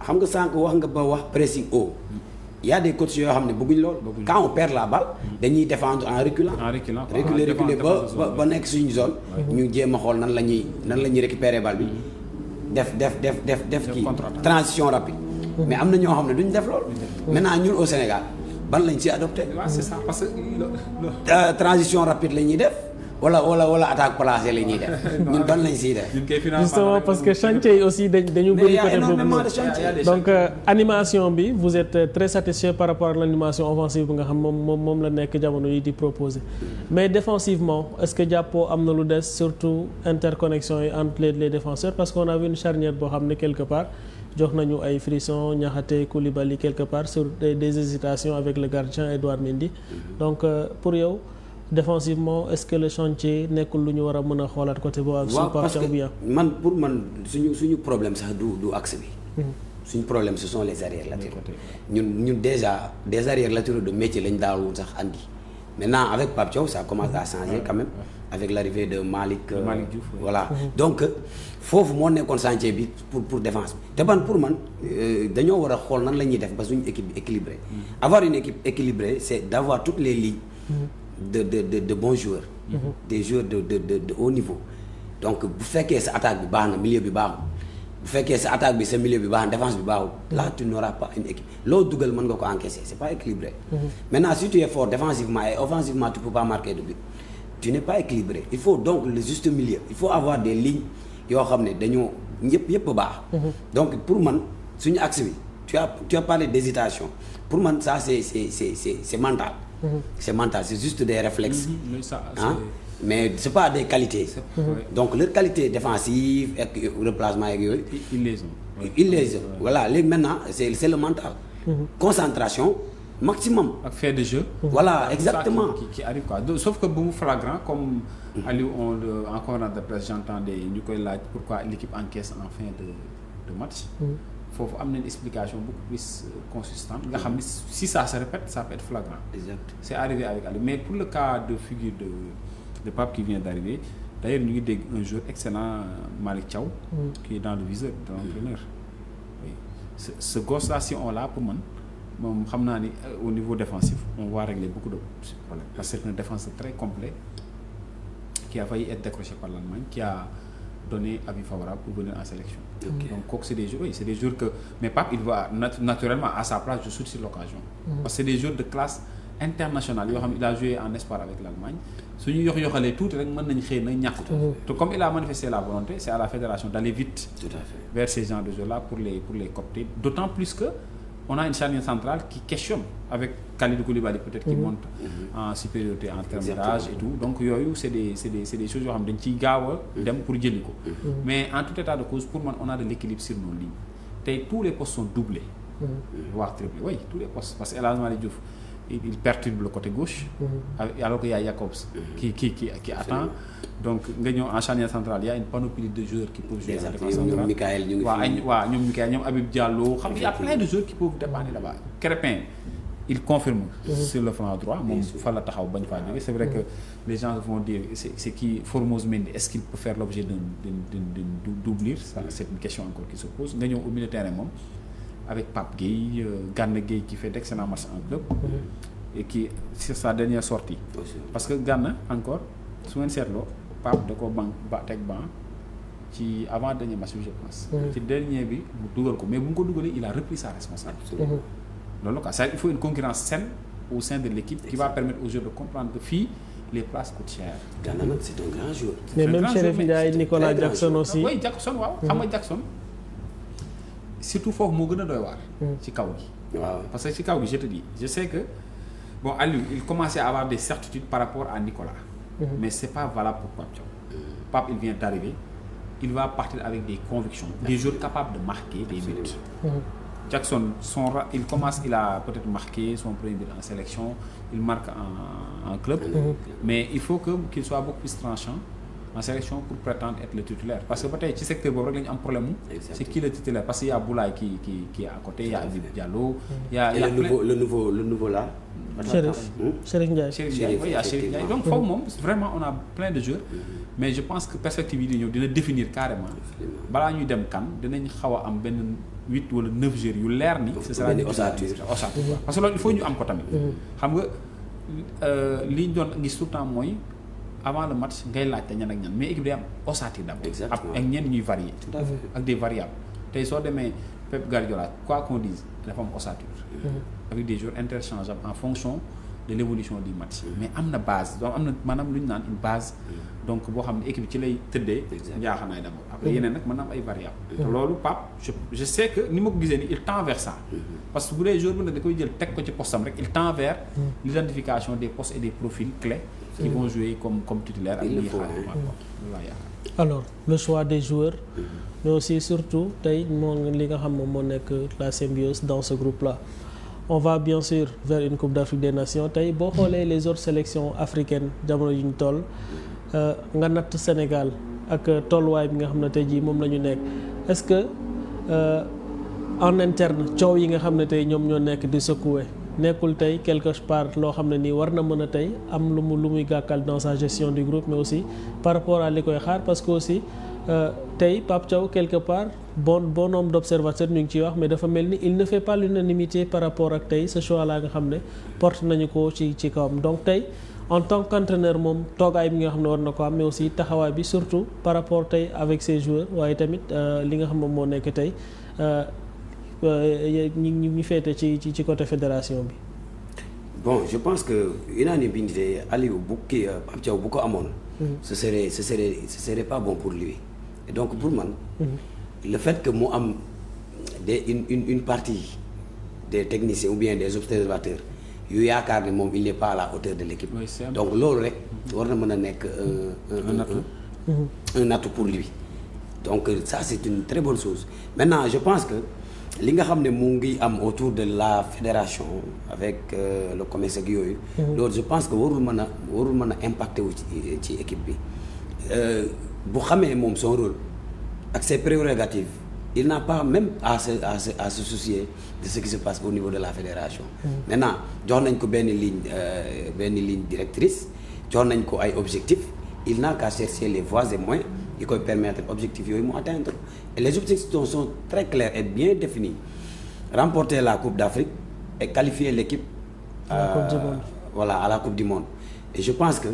xam nga sànq wax nga ba wax pressing haut. Il y a des coachs yoo xam ne bëgguñ lool. Quand on perd la balle dañuy défendre en reculant. reculer ba nekk suñu zone. ñu jéem a xool nan la ñuy récupérer balle bi. def kii transition rapide. mais am na ñoo xam ne duñ def loolu. maintenant ñun au Sénégal ban lañ ci adopté. c'est ça parce que transition rapide la ñuy def wala attaque placée la ñuy def ñun ban lañ siy def. justement parce que chantier yi aussi dañu bëri côté boobu donc animation bi vous êtes très satisfait par rapport à l'animation offensive bi nga xam moom la nekk jamono yi di proposer mais défensivement est-ce que jàppoo am na lu des surtout interconnexion yi entre les défenseurs parce qu'on a vu une charnière boo xam ne quelque part jox nañu ay frissons Niakhaté Koulibaly quelque part sur des hésitations avec le gardien Edouard Mendy donc pour yow défensivement est-ce que le chantier nekkul lu ñu war a mën a xoolaat côté boobu. waaw parce que pour man suñu problème sax du axe bi. suñu problème ce sont les arrières latéraux. ñun déjà des arrières latéraux de métier lañ daawul sax andi maintenant avec Pape Thiaw ça commence à changer quand même avec l'arrivée de Malick Diouf voilà donc foofu moo nekkoon chantier bi pour défense bi te pour man dañoo war a xool nan la ñuy def ba suñu équipe bi équilibrée. Avoir une équipe équilibrée c'est d'avoir toutes les lignes. de bons joueurs. Des joueurs de haut niveau. Donc bu fekkee sa attaque bi baax na milieu bi baaxul bu fekkee sa attaque bi sa milieu bi baax na défense bi baaxul. Là tu n'auras pas une équipe loo dugal mën nga ko encaisser c'est pas équilibré. Maintenant si tu es fort défensivement et offensivement tu peux pas marquer de but tu n'es pas équilibré. Il faut donc le juste milieu il faut avoir des lignes yoo xam ne dañoo yëpp baax. Donc pour man suñu axe bi tu as parlé d'hésitation pour man ça c'est mental. C'est mental, c'est juste des réflexes. Mais c'est pas des qualités. Donc leur qualité défensive et replacement ak yooyu. Ils les ont. Voilà léegi maintenant c'est le mental. Concentration maximum. Ak fait de jeu. Voilà exactement. Qui arrive quoi. Sauf que bu mu flagrant comme Aliou en conférence de presse j'entendais ñu koy laaj pourquoi l'équipe encaisse en fin de match. Foofu am na une explication beaucoup plus consistante nga xam ni si ça se répète ça peut être flagrant. Exact. C'est arrivé avec Ali mais pour le cas de figure de Pape qui vient d'arriver d'ailleurs ñu ngi dégg un joueur excellent Malick Thiaw. Qui est dans le viseur de l'entraîneur. Oui. Ce gosse-là si on l'a pour man moom xam naa ni au niveau défensif on va régler beaucoup de problèmes parce que c'est un défenseur très complet qui a failli être décroché par l'Allemagne qui a donné avis favorable pour venir en sélection. Okay. Donc kooku c'est des joueurs que mais Pape il va naturellement à sa place je saute sur l'occasion. Parce que c'est des joueurs de classe international yoo xam ne il a joué en espoir avec l'Allemagne suñu yoxalee tuuti rek mën nañ xëy na ñàkk te comme il a manifesté la volonté c'est à la fédération d'aller vite vers ces genres de jeux là pour les coopter, d'autant plus que on a une charnière centrale qui questionne avec Kalidou Koulibaly peut-être qui monte en supériorité en termes d'âge et tout, donc yooyu c'est des choses yoo xam dañ ciy gaaw a dem pour jëli ko mais en tout état de cause pour man on a de l'équilibre sur nos lignes tey tous les postes sont doublés voire triplés, oui tous les postes parce que El Hadji Malick Diouf il perturbe le côté gauche alors qu'il y a Jacobs qui attend, donc nga ñëw en charnière centrale il y a une panoplie de joueurs qui peuvent jouer en défense centrale ñoom Michael ñoom Habib Diallo xam il y a plein de joueurs qui peuvent dépanner là-bas. Crépin il confirme sur le flanc droit moom fa la taxaw bañ faa jóge, c'est vrai que les gens vont dire c'est qui Formose Mendy, est-ce qu'il peut faire l'objet d'une doublure, ça c'est une question encore qui se pose. Nga ñëw au milieu de terrain moom avec Pape Gueye, Gana Gueye qui fait d'excellents matchs en club et qui c'est sa dernière sortie parce que Gana encore su ngeen seetloo Pape da ko teg banc ci avant dernier match bi je pense ci dernier bi mu dugal ko mais bu mu ko dugalee il a repris sa responsabilité loolu quoi, ça il faut une concurrence saine au sein de l'équipe qui va permettre aux joueurs de comprendre que fii les places coûtent cher. Gana nag c'est un grand joueur. mais même Chérif Ndiaye, Nicolas Jackson aussi. oui Jackson waaw xam nga Jackson surtout foofu moo gën a doy waar ci kaw gi waaw parce que ci kaw gi je te dis je sais que bon Aliou il commençait à avoir des certitudes par rapport à Nicolas mais c'est pas valable pour Pape Thiaw. Pape il vient d'arriver, il va partir avec des convictions, des joueurs capables de marquer des buts. Jackson il a peut-être marqué son premier but en sélection, il marque en club mais il faut qu'il soit beaucoup plus tranchant en sélection pour prétendre être le titulaire parce que ba tey ci secteur boobu rek la ñu am problème mu c'est qui le titulaire parce que y a Boulaye qui est à côté, il y a Habib Diallo, il y a le nouveau là Chérif Ndiaye donc foofu moom vraiment on a plein de joueurs mais je pense que perspective yi di ñëw dina définir carrément balaa ñuy dem kan dinañ xaw a am benn 8 wala 9 joueurs yu leer ni ce sera une ossature parce que loolu il faut ñu am ko tamit xam nga li ñu doon gis tout le temps mooy avant le match ngay laajte ñan ak ñan mais équipe day am ossature d'abord ak ñenn ñuy varier ak des variables tey soo demee Pep Guardiola quoi qu'on dise dafa am ossature avec des joueurs interchangeables en fonction de l'évolution du match mais am na base donc am na maanaam lu ñu naan une base donc boo xam ne équipe ci lay tëddee njaaxanaay d'abord après yeneen nag mën na am ay variables te loolu Pape je sais que ni ma ko gisee ni il tend vers ça parce que bu dee joueur bu ne da koy jël teg ko ci postam rek il tend vers l'identification des postes et des profils clés qui vont jouer comme titulaire ak lii alors le choix des joueurs mais aussi surtout tey moo li nga xam moom moo nekk la symbiose dans ce groupe là. On va bien sûr vers une Coupe d'Afrique des Nations tey boo xoolee les autres sélections africaines jamono yu ñu toll nga natt Sénégal ak tolluwaay bi nga xam ne tey jii moom la ñu nekk est-ce que en interne coow yi nga xam ne tey ñoom ñoo nekk di secouer nekkul tey quelque part loo xam ne nii war na mën a tey am lu muy gàkkal dans sa gestion du groupe mais aussi par rapport à li koy xaar parce que aussi tey Pape Thiaw quelque part bon nombre d'observateurs ñu ngi ciy wax mais dafa mel ni il ne fait pas l'unanimité par rapport ak tey ce choix là nga xam ne porte nañu ko ci kawam donc tey en tant qu'entraîneur moom toogaay bi nga xam ne war na ko am mais aussi taxawaay bi surtout par rapport tey avec ses joueurs waaye tamit li nga xam moom moo nekk tey ñu féete ci côté fédération bi. bon je pense que unanimité Aliou bu kii Pape Thiaw bu ko amoon. ce serait pas bon pour lui et donc pour man. le fait que mu am une partie des techniciens ou bien des observateurs yu yaakaar ne moom il n'est pas à la hauteur de l'équipe. donc loolu rek war na mën a nekk un atout pour lui donc ça c'est une très bonne chose maintenant je pense que li nga xam ne mu ngi am autour de la fédération avec le commerce ak yooyu. loolu je pense que warul mën a impacter wu ci équipe bi bu xamee moom son rôle ak ses prérogatives il n'a pas même à se soucier de ce qui se passe au niveau de la fédération. maintenant jox nañ ko benn ligne directrice jox nañ ko ay objectifs il n'a qu'à chercher les voies et moyens yi koy permettre objectifs yooyu mu atteindre et les objectifs sont très clairs et bien définis remporter la Coupe d'Afrique et qualifier l'équipe à la Coupe du Monde et je pense que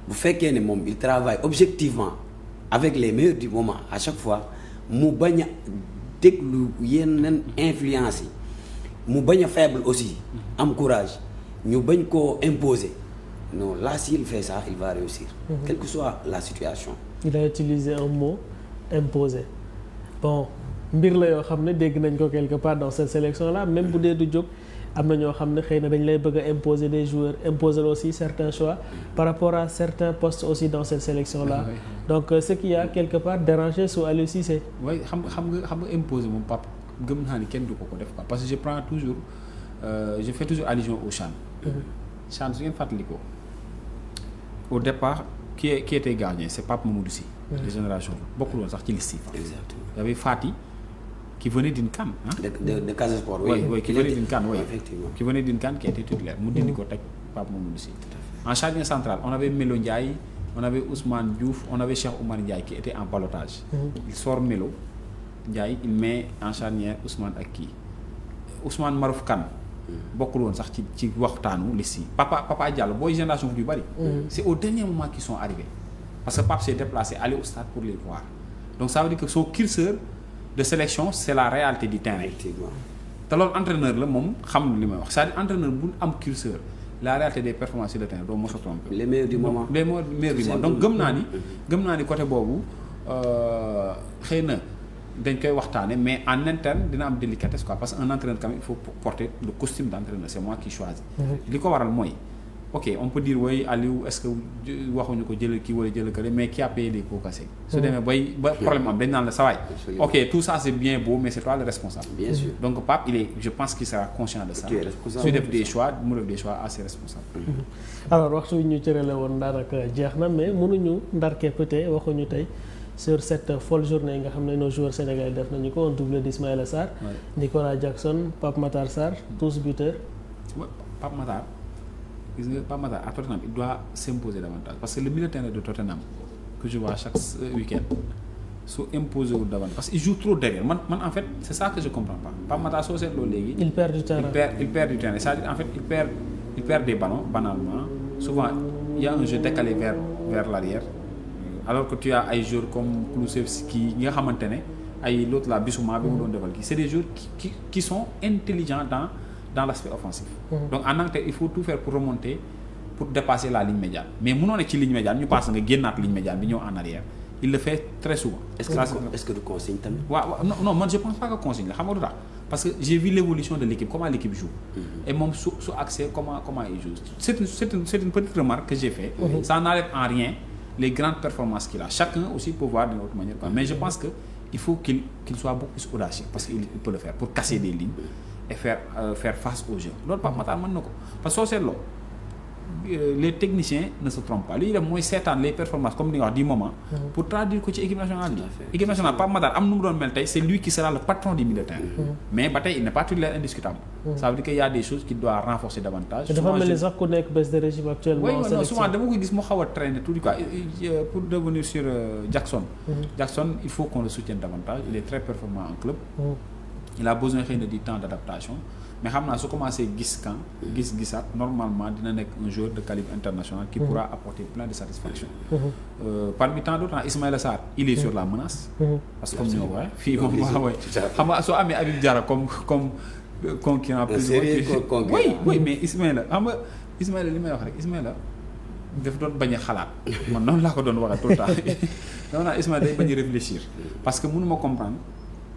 bu fekkee ne moom il travaille objectivement avec les meilleurs du moment à chaque fois mu bañ a déglu yeneen influence yi mu bañ a faible aussi am courage ñu bañ koo imposer non là s'il fait ça il va réussir. Quelle que soit la situation. il a utilisé un mot imposé bon mbir la yoo xam ne dégg nañ ko quelque part dans cette sélection là même bu dee du jóg am na ñoo xam ne xëy na dañ lay bëgg a imposer des joueurs imposer aussi certains choix par rapport à certains postes aussi dans cette sélection là donc ce qui a quelque part dérangé su Aliou Cissé. oui xam nga imposer moom Pape gëm naa ni kenn du ko def quoi parce que je prends toujours je fais toujours allusion au CHAN. CHAN su ngeen fàttalikoo au départ qui était gardien c'est Pape Mamadou Sy. de génération bokkul woon sax ci liste yi. Exactement. y avait Fati qui venait d'une CAN de Casa Sport. oui qui venait d'une CAN oui effectivement. qui venait d'une CAN qui était titulaire mu dindi ko teg Pape Mamadou Sy. En charnière centrale on avait Melo Ndiaye on avait Ousmane Diouf on avait Cheikh Oumar Ndiaye qui était en ballottage. Il sort Melo Ndiaye il met en charnière Ousmane ak kii Ousmane Marouf Kane bokkul woon sax ci waxtaanu liste yi Papa Diallo booy génération yu bari. C'est au dernier moment qu'ils sont arrivés parce que Pape s'est déplacé aller au stade pour les voir donc ça veut dire que son curseur de sélection c'est la réalité du terrain. Effectivement. te loolu entraîneur la moom xam li may wax c'est-à-dire entraîneur bu am curseur la réalité des performances sur le terrain doo mos a tromper. les meilleurs du moment. les meilleurs du moment donc gëm naa ni côté boobu xëy na dañ koy waxtaane mais en interne dina am délicatesse quoi parce que un entraîneur quand même il faut porter le costume d'entraîneur c'est moi qui choisis. li ko waral mooy ok on peut dire oui Aliou est-ce que waxuñu ko jël kii wala jël kële mais qui a payé des pots cassés. su demee ba problème am dañ naan la sawaay ok tout ça c'est bien beau mais c'est toi le responsable. Bien sûr. donc Pape je pense qu'il sera conscient de ça. Tu es responsable. su def des choix mu def des choix assez responsables. alors waxtu wi ñu cërale woon daanaka jeex na mais mënuñu ndar képp tey waxuñu tey sur cette folle journée yi nga xam ne nos joueurs sénégalais def nañu ko un doublé d'Ismaïla Sarr. Nicolas Jackson Pape Matar Sarr tous buteurs. Pape Matar gis nga Pape Matar à Tottenham il doit s'imposer davantage parce que le milieu de terrain de Tottenham que je vois chaque week-end su imposer wu davantage parce qu'il joue trop derrière man en fait c'est ça que je comprends pas Pape Matar soo seetloo léegi. il perd du terrain il perd du terrain c'est-à-dire en fait il perd des ballons banalement souvent il y a un jeu décalé vers l'arrière alors que tu as ay joueurs comme Kulusevski nga xamante ne ay l'autre là Bissouma bi mu doon defal kii c'est des joueurs qui sont intelligents dans l'aspect offensif. Donc en Angleterre il faut tout faire pour remonter pour dépasser la ligne médiane mais mënoo ne ci ligne médiane ñu passe nga génnaat ligne médiane bi ñëw en arrière il le fait très souvent. est-ce que du consigne tamit. waaw non man je pense pas que consigne la xam nga lu tax parce que j'ai vu l'évolution de l'équipe comment l'équipe joue. Et moom su accès comment il joue c'est une petite remarque que j'ai fait. Ça n'enlève en rien les grandes performances qu'il a chacun aussi peut voir d'une autre manière quoi mais je pense que il faut qu'il soit beaucoup plus audacieux parce qu'il peut le faire pour casser des lignes et faire face au jeu loolu Pape Matar mën na ko parce que soo seetloo les techniciens ne se trompent pas li ñuy def mooy seetaan les performances comme ni nga wax du moment pour traduire ko ci équipe nationale bi équipe nationale Pape Matar am nu mu doon mel tey c'est lui qui sera le patron du milieu de terrain mais ba tey il n'est pas titulaire indiscutable ça veut dire qu'il y a des choses qu'il doit renforcer davantage dafa mel ni sax ku nekk baisse de régime actuellement oui non souvent dama koy gis mu xaw a traîner tout quoi pour revenir sur Jackson il faut qu'on le soutienne davantage il est très performant en club il a besoin xëy na du temps d'adaptation mais xam naa su commencé gisaat normalement dina nekk un joueur de calibre international qui pourra apporter plein de satisfaction parmi tant d'autres Ismaïla Sarr il est sur la menace parce que comme ñoo waxee fii moom waaw xam nga soo amee Habib Diarra comme concurrent plus oui mais Ismaïla xam nga Ismaïla li may wax rek Ismaïla daf doon bañ a xalaat man noonu laa ko doon waxee tout le temps dama naa Ismaïla day bañ a réfléchir parce que mënuma comprendre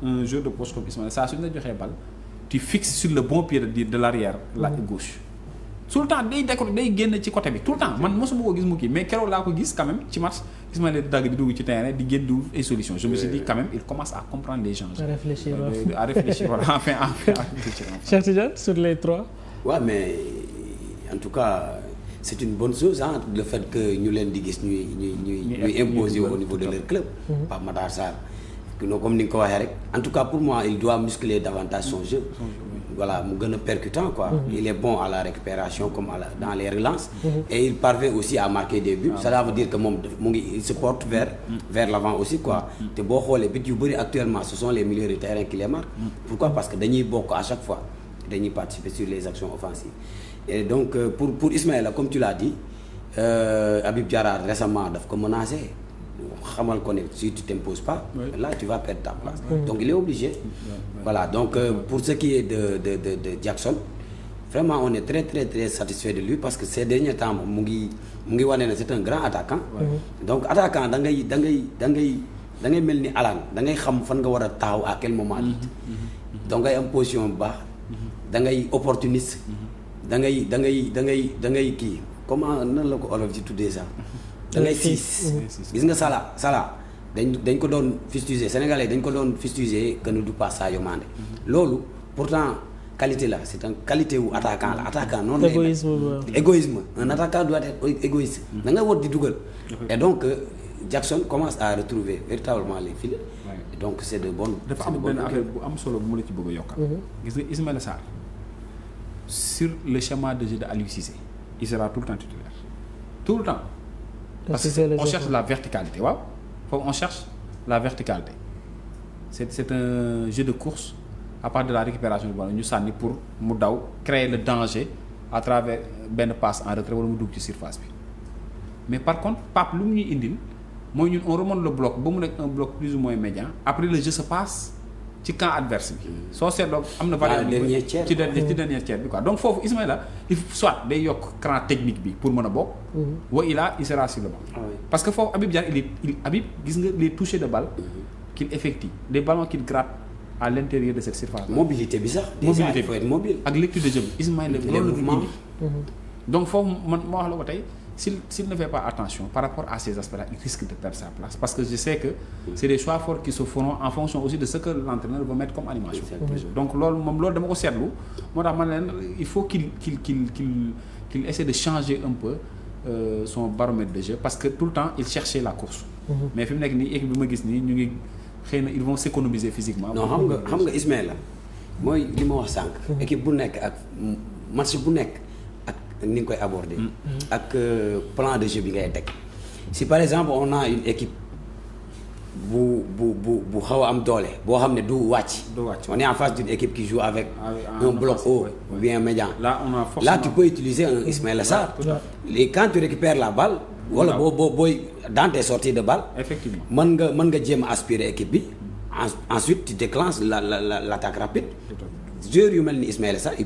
un joueur de poste comme Ismaïla Sarr suñu la joxee balle tu fixes sur le bon pied de l'arrière la gauche tout le temps day génn ci côté bi tout le temps man mosuma ko gis mu kii mais keroog laa ko gis quand même ci match Ismaïla di dagg di dugg ci terrain di génn du ay solution je me suis dit quand même il commence à comprendre les gens à réfléchir voilà enfin à réfléchir Cheikh Tidiane sur les trois mais en tout cas c'est une bonne chose le fait que ñu leen di gis ñuy imposer au niveau de leur club Pape Matar Sarr non comme ni nga ko waxee rek en tout cas pour moi il doit muscler davantage son jeu voilà mu gën a percutant quoi il est bon à la récupération comme dans les relances et il parvient aussi à marquer des buts ça veut dire que moom il se porte vers l'avant aussi quoi te boo xoolee but yu bëri actuellement ce sont les milieux de terrain qui les marquent pourquoi parce que dañuy bokk à chaque fois dañuy participer sur les actions offensives et donc pour Ismaïla comme tu l'as dit Habib Diarra récemment daf ko menacé xamal ko ne si tu t'imposes pas là tu vas perdre ta place donc il est obligé voilà donc pour ce qui est de Jackson vraiment on est très très très satisfait de lui parce que ces derniers temps mu ngi wane ne c'est un grand attaquant. Donc attaquant da ngay mel ni Alan da ngay xam fan nga war a taxaw à quel moment. donc ngay am position bu baax. da ngay opportuniste. da ngay kii comment nan la ko olof ci tuddee sax. da ngay siis gis nga Salah dañ ko doon fustiger sénégalais dañ ko doon fustiger que ne du pas Sadio Mané. loolu pourtant qualité la c'est une qualité wu attaquant la attaquant noonu lay égoïsme un attaquant doit être égoïste da nga war di dugal et donc Jackson commence à retrouver véritablement les filets donc c'est de bonnes. dafa am benn affaire bu am solo bu mu la ci bëgg a yokkal. gis nga Ismaïla Sarr sur le schéma de jeu de Aliou Cissé il sera tout le temps titulaire tout le temps. parce que on cherche la verticalité waaw foofu on cherche la verticalité c'est un jeu de course à part de la récupération du ballon ñu sànni pour mu daw créer le danger à travers benn passe en retrait wala mu dugg ci surface bi mais par contre Pape lu mu ñuy indil mooy ñun on remonte le bloc ba mu nekk un bloc plus ou moins médian après le jeu se passe ci camp adverse bi soo seetloo am na variété ci dernier tiers bi quoi donc foofu Ismaïla il soit day yokk cran technique bi pour mën a bokk wa il sera sur le banc parce que foofu Habib Diallo Habib gis nga les touchés de balle qu'il effectue les ballons qu'il gratte à l'intérieur de cette surface mobilité bi sax mobilité il faut être mobile ak lecture de jeu bi Ismaïla loolu la indi donc foofu man moo wax la ko tey s'il ne fait pas attention par rapport à ces aspects-là il risque de perdre sa place parce que je sais que c'est des choix forts qui se feront en fonction aussi de ce que l'entraîneur va mettre comme animation. Donc loolu dama ko seetlu moo tax man leen il faut qu'il essaie de changer un peu son baromètre de jeu parce que tout le temps il cherchait la course. Mais fi mu nekk nii équipe bi ma gis nii ñu ngi xëy na ils vont s'économiser physiquement. non xam nga Ismaïla mooy li ma wax sànq. équipe bu nekk ak match bu nekk. ni nga koy aborder. ak plan de jeu bi ngay teg si par exemple on a une équipe bu xaw a am doole boo xam ne du wàcc. on est en face d'une équipe qui joue avec un bloc haut ou bien médian. Là tu peux utiliser un Ismaïla Sarr. Et quand tu récupères la balle. wala booy dans tes sorties de balle. effectivement mën nga jéem a aspirer équipe bi. ensuite tu déclenches l'attaque rapide. joueurs yu mel ni Ismaïla Sarr ils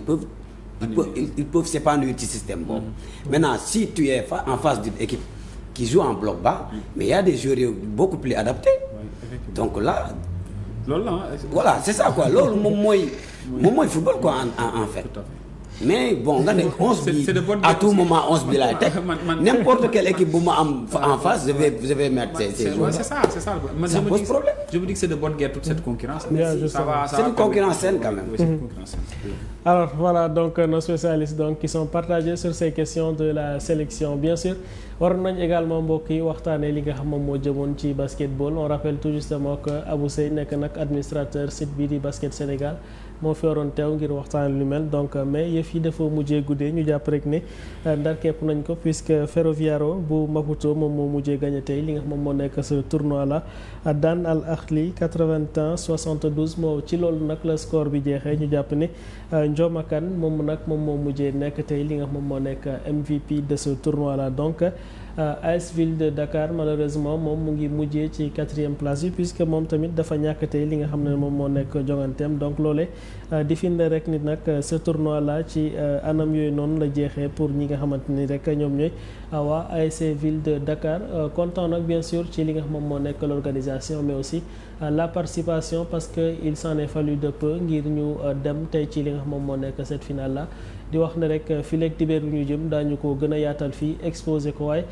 peuvent s'épanouir ci système boobu. Maintenant si tu es en face d'une équipe qui joue en bloc bas mais il y a des joueurs beaucoup plus adaptés. Donc là voilà c'est ça quoi loolu moom mooy football quoi en fait. Mais bon nga ne 11 bi à tout moment 11 bi laay teg n'importe quelle équipe bu ma am en face je vais mettre ces joueurs. C'est ça ça pose problème. Je me dis que c'est de bonne guerre toute cette concurrence. C'est une concurrence saine quand même. Alors voilà donc nos spécialistes donc qui sont partagés sur ces questions de la sélection bien sûr waroon nañ également mbokk yi waxtaanee li nga xam moom moo jëmoon ci basketball on rappelle tout justement que Abou Seye nekk nag administrateur site bi di Basket Sénégal moo fi waroon teew ngir waxtaan lu mel donc mais yëf yi dafa mujjee guddee ñu jàpp rek ne ndar képp nañ ko puisque Ferroviaro bu Maputo moom moo mujjee gagné tey li nga xam moom moo nekk ce tournoi là daan Al Ahly 81-72 moo ci loolu nag la score bi jeexee ñu jàpp ne Ndioma Kane moom moo mujjee nekk tey li nga xam moom moo nekk MVP de ce tournoi là donc AS Ville de Dakar malheureusement moom mu ngi mujjee ci 4e place bi puisque moom tamit dafa ñàkk tey li nga xam ne moom moo nekk jonganteem donc loolee di firnde rek nit nag ce tournoi là ci anam yooyu noonu la jeexee pour ñi nga xamante ni rek ñoom ñooy waa ASC Ville de Dakar content nag bien sûr ci li nga xam moom moo nekk l'organisation mais aussi la participation parce que il s'en est fallu de peu ngir ñu dem tey ci li nga xam moom moo nekk cette finale là di wax ne rek fii léegi dibéer bi ñu jëm daañu ko gën a yaatal fii exposé ko waaye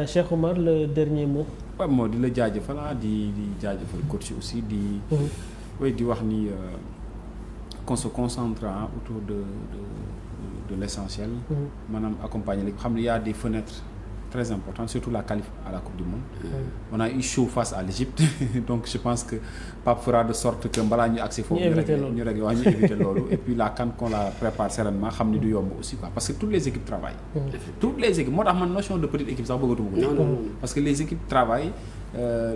Cheikh Oumar le dernier mot. waaw moo di la jaajëfal di jaajëfal coach aussi di wax ni qu'on se concentre autour de l'essentiel. maanaam accompagner li xam ne y a des fenêtres très importantes surtout la qualif à la Coupe du Monde. On a eu chaud face à l'Égypte donc je pense que Pape fera de sorte que balaa ñu accès foofu ñu éviter loolu et puis la CAN qu'on la prépare sereinement xam ni du yomb aussi quoi parce que toutes les équipes travaillent. Toutes les équipes moo tax man notion de petite équipe sax bëggatuma ko. Parce que les équipes travaillent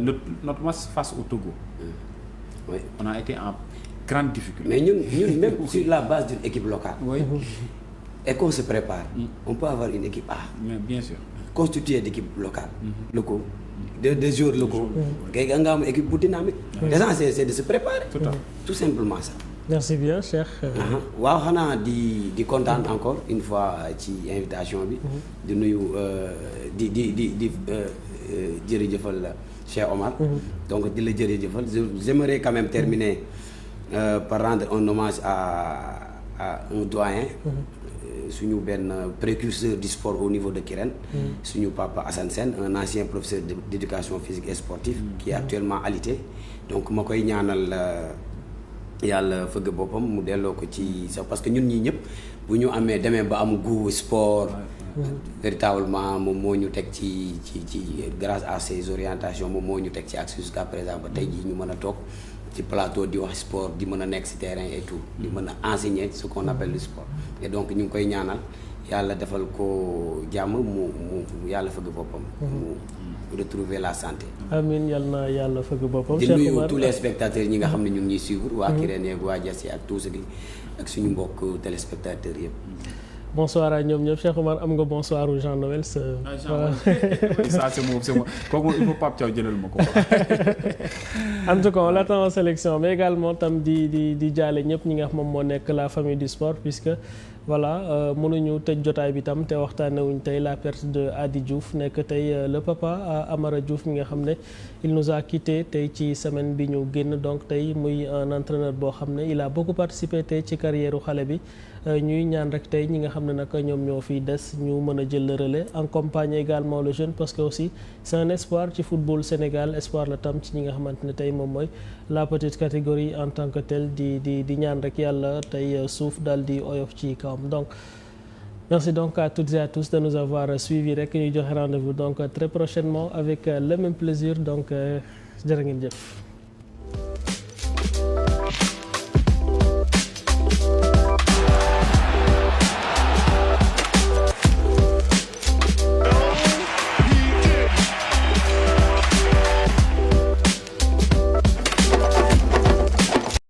notre match face au Togo. Oui. On a été en grande difficulté. Mais ñun même sur la base d'une équipe locale. Oui. Et qu'on se prépare. On peut avoir une équipe A. Mais bien sûr. Constituée d'équipes locales. Locaux. De joueurs locaux. Nga am équipe bu dynamique. L'essentiel c'est de se préparer. Tout simplement ça. merci bien Cheikh. waaw xanaa di kontaan encore une fois ci invitation bi. di nuyu di jërëjëfal Cheikh Omar. donc di la jërëjëfal j'aimerais quand même terminer par rendre un hommage à un doyen. suñu benn précurseur du sport au niveau de Kirène. suñu papa Assane Sène un ancien professeur d'éducation physique et sportive. qui est actuellement alité donc ma koy ñaanal. yàlla fëgg boppam mu delloo ko ci sax parce que ñun ñii ñëpp bu ñu demee ba am goût sport véritablement moom moo ñu teg ci grâce à ses orientations moom moo ñu teg ci axe jusqu'à présent ba tey jii ñu mën a toog ci plateau di wax sport di mën a nekk ci terrain et tout di mën a enseigner ce qu'on appelle le sport et donc ñu ngi koy ñaanal yàlla defal ko jàmm mu yàlla fëgg boppam retrouver la santé. amiin yal na yàlla fëgg boppam. di nuyu tous les spectateurs ñi nga xam ne ñu ngi ñuy suivre. waa Kirène ak waa Diassy ak tout ce qui ak suñu mbokk téléspectateurs yëpp. bonsoir à ñoom ñëpp Cheikh Omar am nga bonsoir au Jean Noël sa. voilà ça c'est moi kooku il faut Pape Thiaw jëlal ma ko. en tout cas on l'attend en sélection mais également tam di jaale ñëpp ñi nga xam moom moo nekk la famille du sport puisque. voilà mënuñu tëj jotaay bi tam te waxtaanewuñ tey la perte de Adi Diouf nekk tey le papa Amara Diouf mi nga xam ne il nous a quitté tey ci semaine bi ñu génn donc tey muy un entraîneur boo xam ne il a beaucoup participé tey ci carrière u xale bi ñuy ñaan rek tey ñi nga xam ne nag ñoom ñoo fiy des ñu mën a jël le relais accompagner également le jeune parce que aussi c'est un espoir ci football Sénégal espoir la tam ci ñi nga xamante ne tey moom mooy la petite catégorie en tant que tel di ñaan rek yàlla tey suuf daal di oyof ci kawam donc merci donc à toutes et à tous de nous avoir suivis rek ñu joxe rendez-vous donc très prochainement avec le même plaisir donc jërë ngeen jëf